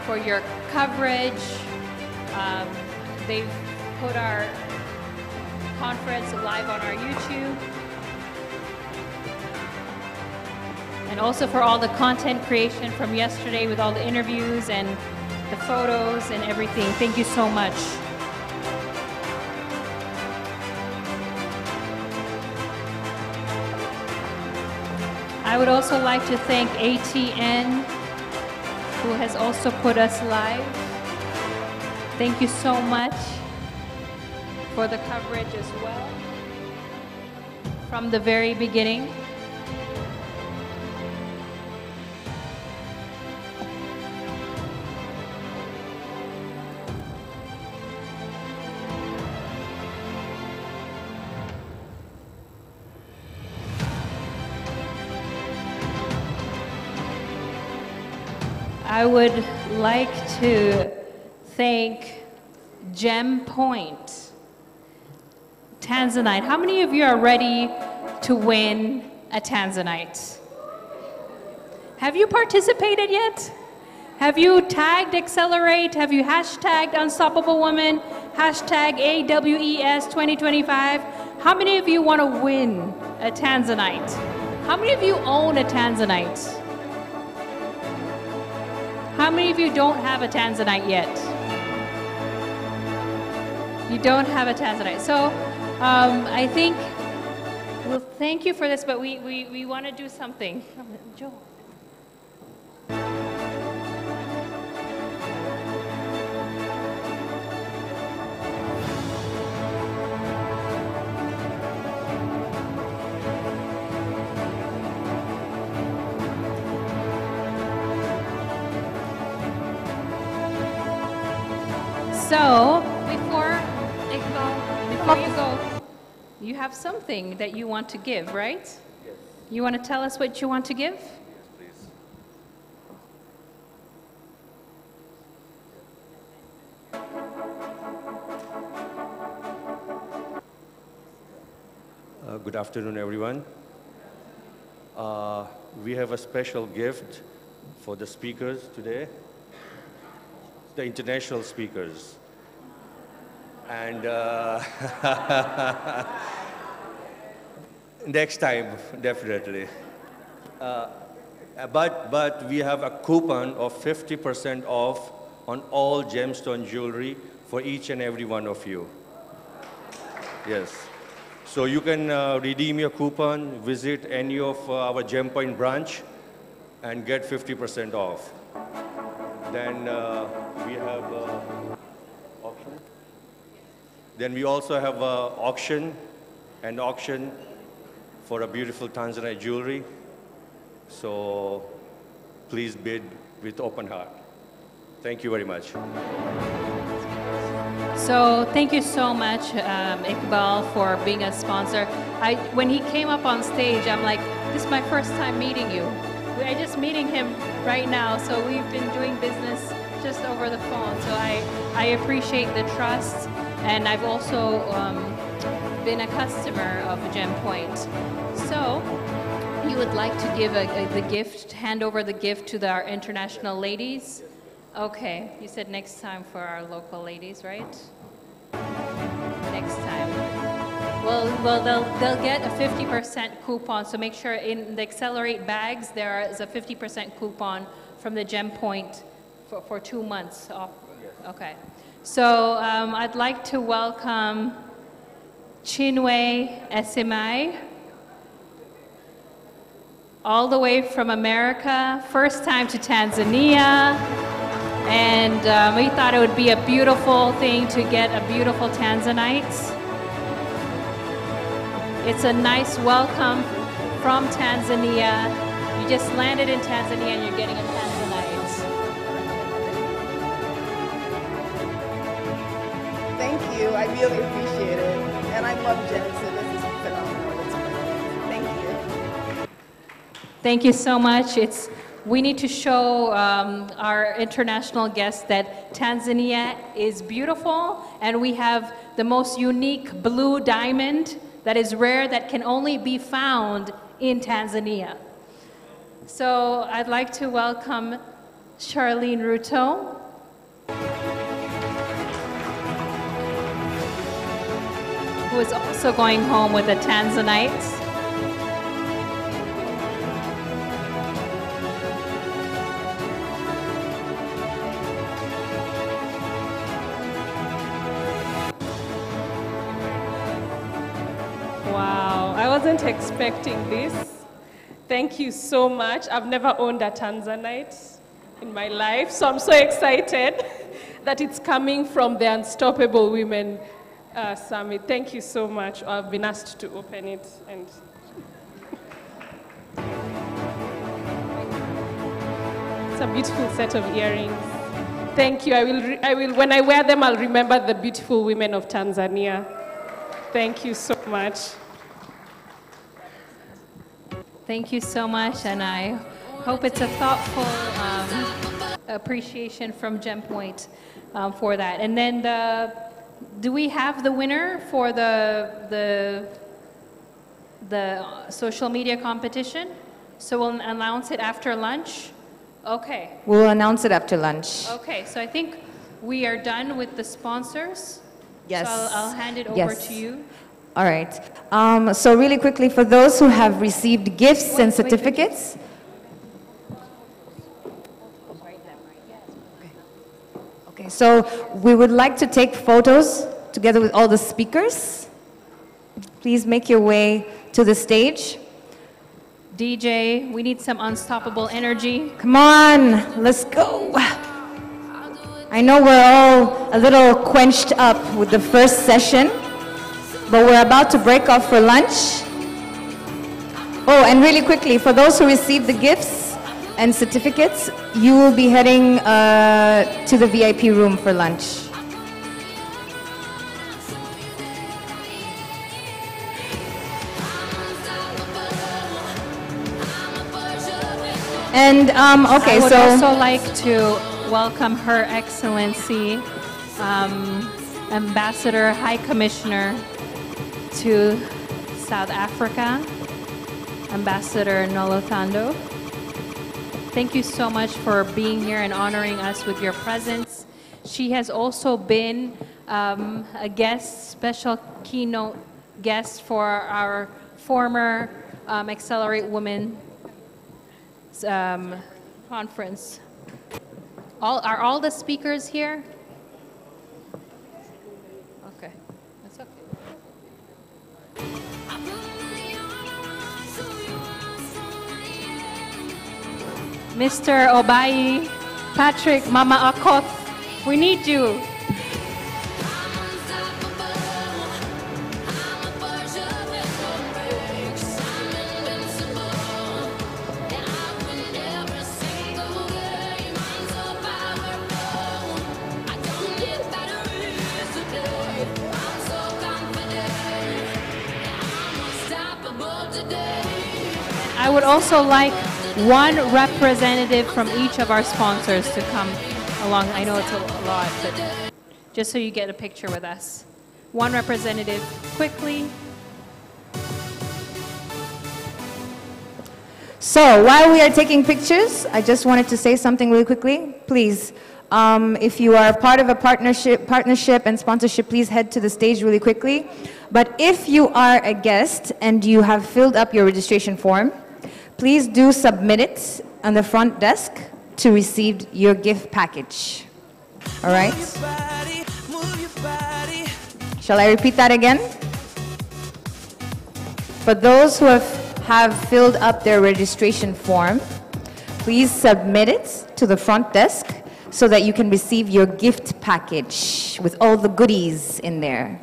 B: for your coverage. They've put our conference live on our YouTube. And also for all the content creation from yesterday with all the interviews and the photos and everything. Thank you so much. I would also like to thank ATN, who has also put us live. Thank you so much for the coverage as well from the very beginning. I would like to thank Gem Point, Tanzanite. How many of you are ready to win a Tanzanite? Have you participated yet? Have you tagged Accelerate? Have you hashtagged Unstoppable Woman? Hashtag AWES 2025? How many of you want to win a Tanzanite? How many of you own a Tanzanite? How many of you don't have a Tanzanite yet? You don't have a Tanzanite. So I think, well, thank you for this, but we want to do something. Joe. So, before you go, you have something that you want to give, right? Yes. You want to tell us what you want to give? Yes,
P: please. Good afternoon, everyone. We have a special gift for the speakers today, the international speakers. And next time, definitely. But we have a coupon of 50% off on all gemstone jewelry for each and every one of you. Yes. So you can redeem your coupon, visit any of our GemPoint branch, and get 50% off. Then we have auction. Then we also have an auction for a beautiful Tanzanite jewelry. So please bid with open heart. Thank you very much.
B: So thank you so much, Iqbal, for being a sponsor. When he came up on stage, I'm like, this is my first time meeting you. We're just meeting him right now, so we've been doing business just over the phone. So I appreciate the trust, and I've also been a customer of GemPoint. So you would like to give the gift, hand over the gift to our international ladies? Okay, you said next time for our local ladies, right? Next time. Well, they'll get a 50% coupon, so make sure in the Accelerate bags there is a 50% coupon from the GemPoint for 2 months off. Okay. So I'd like to welcome Chinwe Esimai, all the way from America, first time to Tanzania. And we thought it would be a beautiful thing to get a beautiful Tanzanite. It's a nice welcome from Tanzania. You just landed in Tanzania and you're getting a Tanzanite.
G: Thank you. I really appreciate it. And I love Jen, so this is phenomenal. It's great. Thank you.
B: Thank you so much. We need to show our international guests that Tanzania is beautiful, and we have the most unique blue diamond that is rare, that can only be found in Tanzania. So I'd like to welcome Charlene Ruto, who who is also going home with a Tanzanite.
E: Wow, I wasn't expecting this. Thank you so much. I've never owned a Tanzanite in my life, so I'm so excited that it's coming from the Unstoppable Women Summit. Thank you so much. I've been asked to open it, and it's a beautiful set of earrings. Thank you. I will. When I wear them, I'll remember the beautiful women of Tanzania. Thank you so much.
B: Thank you so much, and I hope it's a thoughtful appreciation from GemPoint for that. And then do we have the winner for the social media competition? So we'll announce it after lunch? Okay.
H: We'll announce it after lunch.
B: Okay, so I think we are done with the sponsors.
H: Yes.
B: So I'll hand it over
H: Yes.
B: to you.
H: All right. So really quickly, for those who have received gifts and certificates. Okay, so we would like to take photos together with all the speakers. Please make your way to the stage.
B: DJ, we need some unstoppable energy.
H: Come on, let's go. I know we're all a little quenched up with the first session, but we're about to break off for lunch. Oh, and really quickly, for those who received the gifts and certificates, you will be heading to the VIP room for lunch. And okay,
B: I would
H: so
B: also like to welcome Her Excellency, Ambassador High Commissioner to South Africa, Ambassador Nolothando. Thank you so much for being here and honoring us with your presence. She has also been a guest, special keynote guest for our former Accelerate Women conference. Are all the speakers here? Okay, that's okay. Mr. Obai, Patrick, Mama Akoth, we need you. I would also like one representative from each of our sponsors to come along. I know it's a lot, but just so you get a picture with us. One representative, quickly.
H: So while we are taking pictures, I just wanted to say something really quickly. Please, if you are part of a partnership and sponsorship, please head to the stage really quickly. But if you are a guest and you have filled up your registration form, please do submit it on the front desk to receive your gift package. All right? Shall I repeat that again? For those who have filled up their registration form, please submit it to the front desk so that you can receive your gift package with all the goodies in there.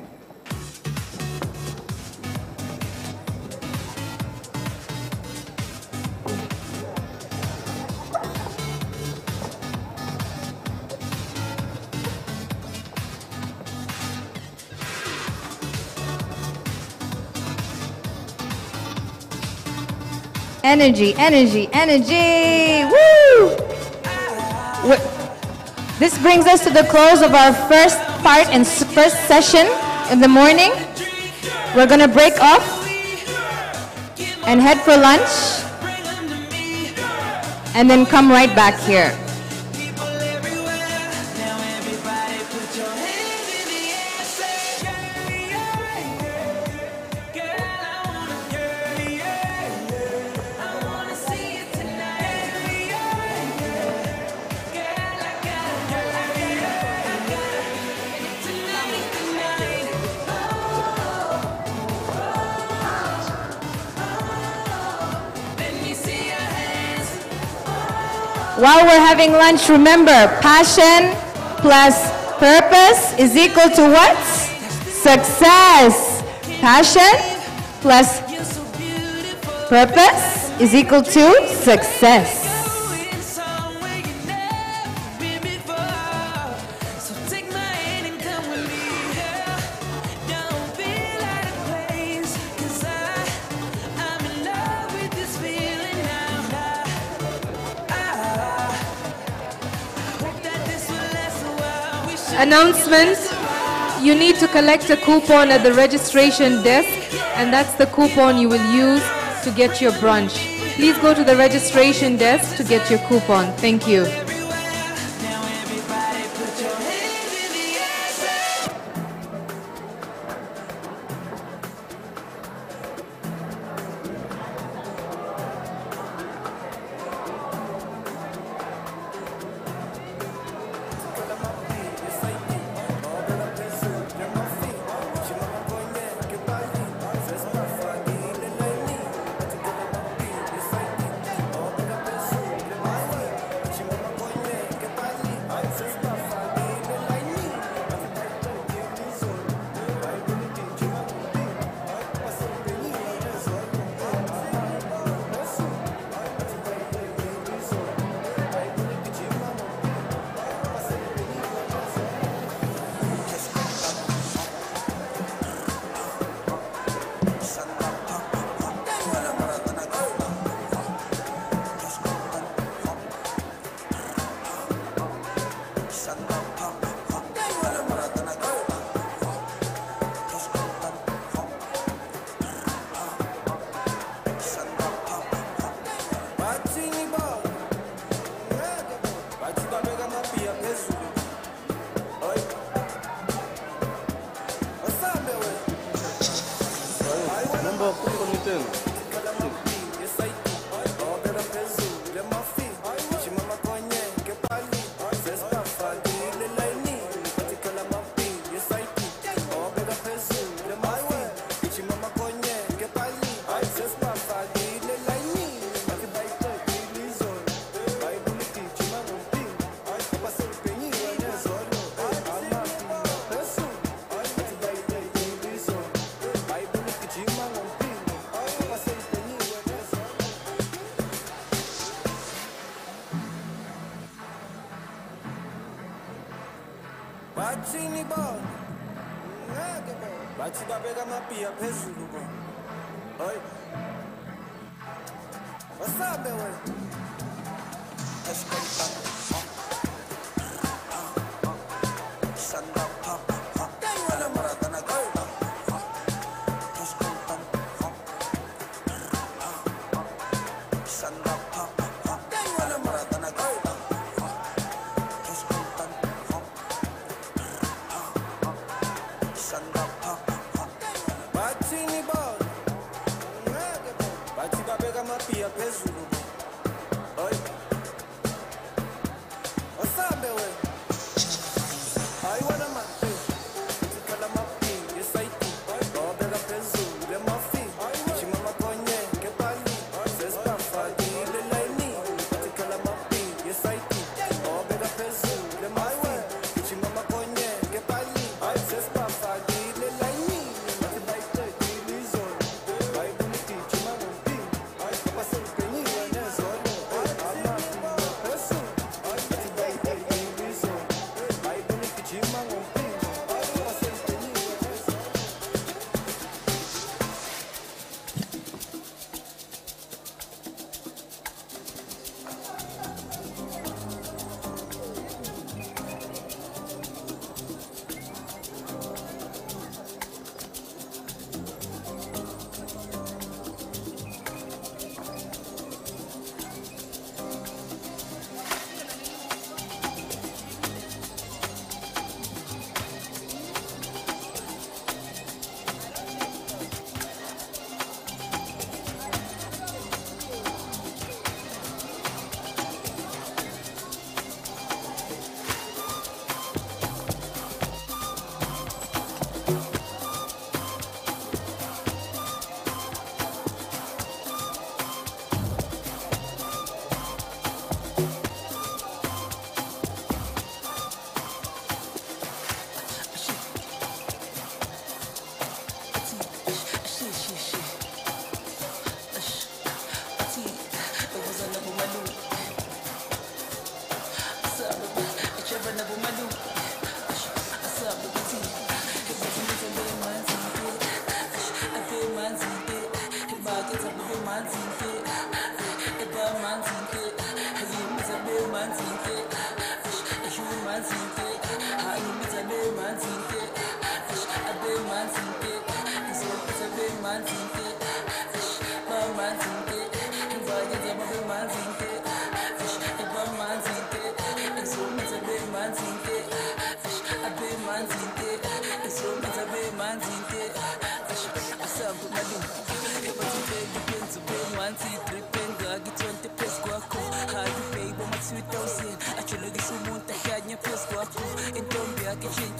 H: Energy, energy, energy! Woo! This brings us to the close of our first part and first session in the morning. We're gonna break off and head for lunch and then come right back here. while we're having lunch, remember, passion plus purpose is equal to what? Success. Passion plus purpose is equal to success.
F: Announcement. You need to collect a coupon at the registration desk, and that's the coupon you will use to get your brunch. Please go to the registration desk to get your coupon. Thank you.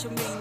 Q: to me.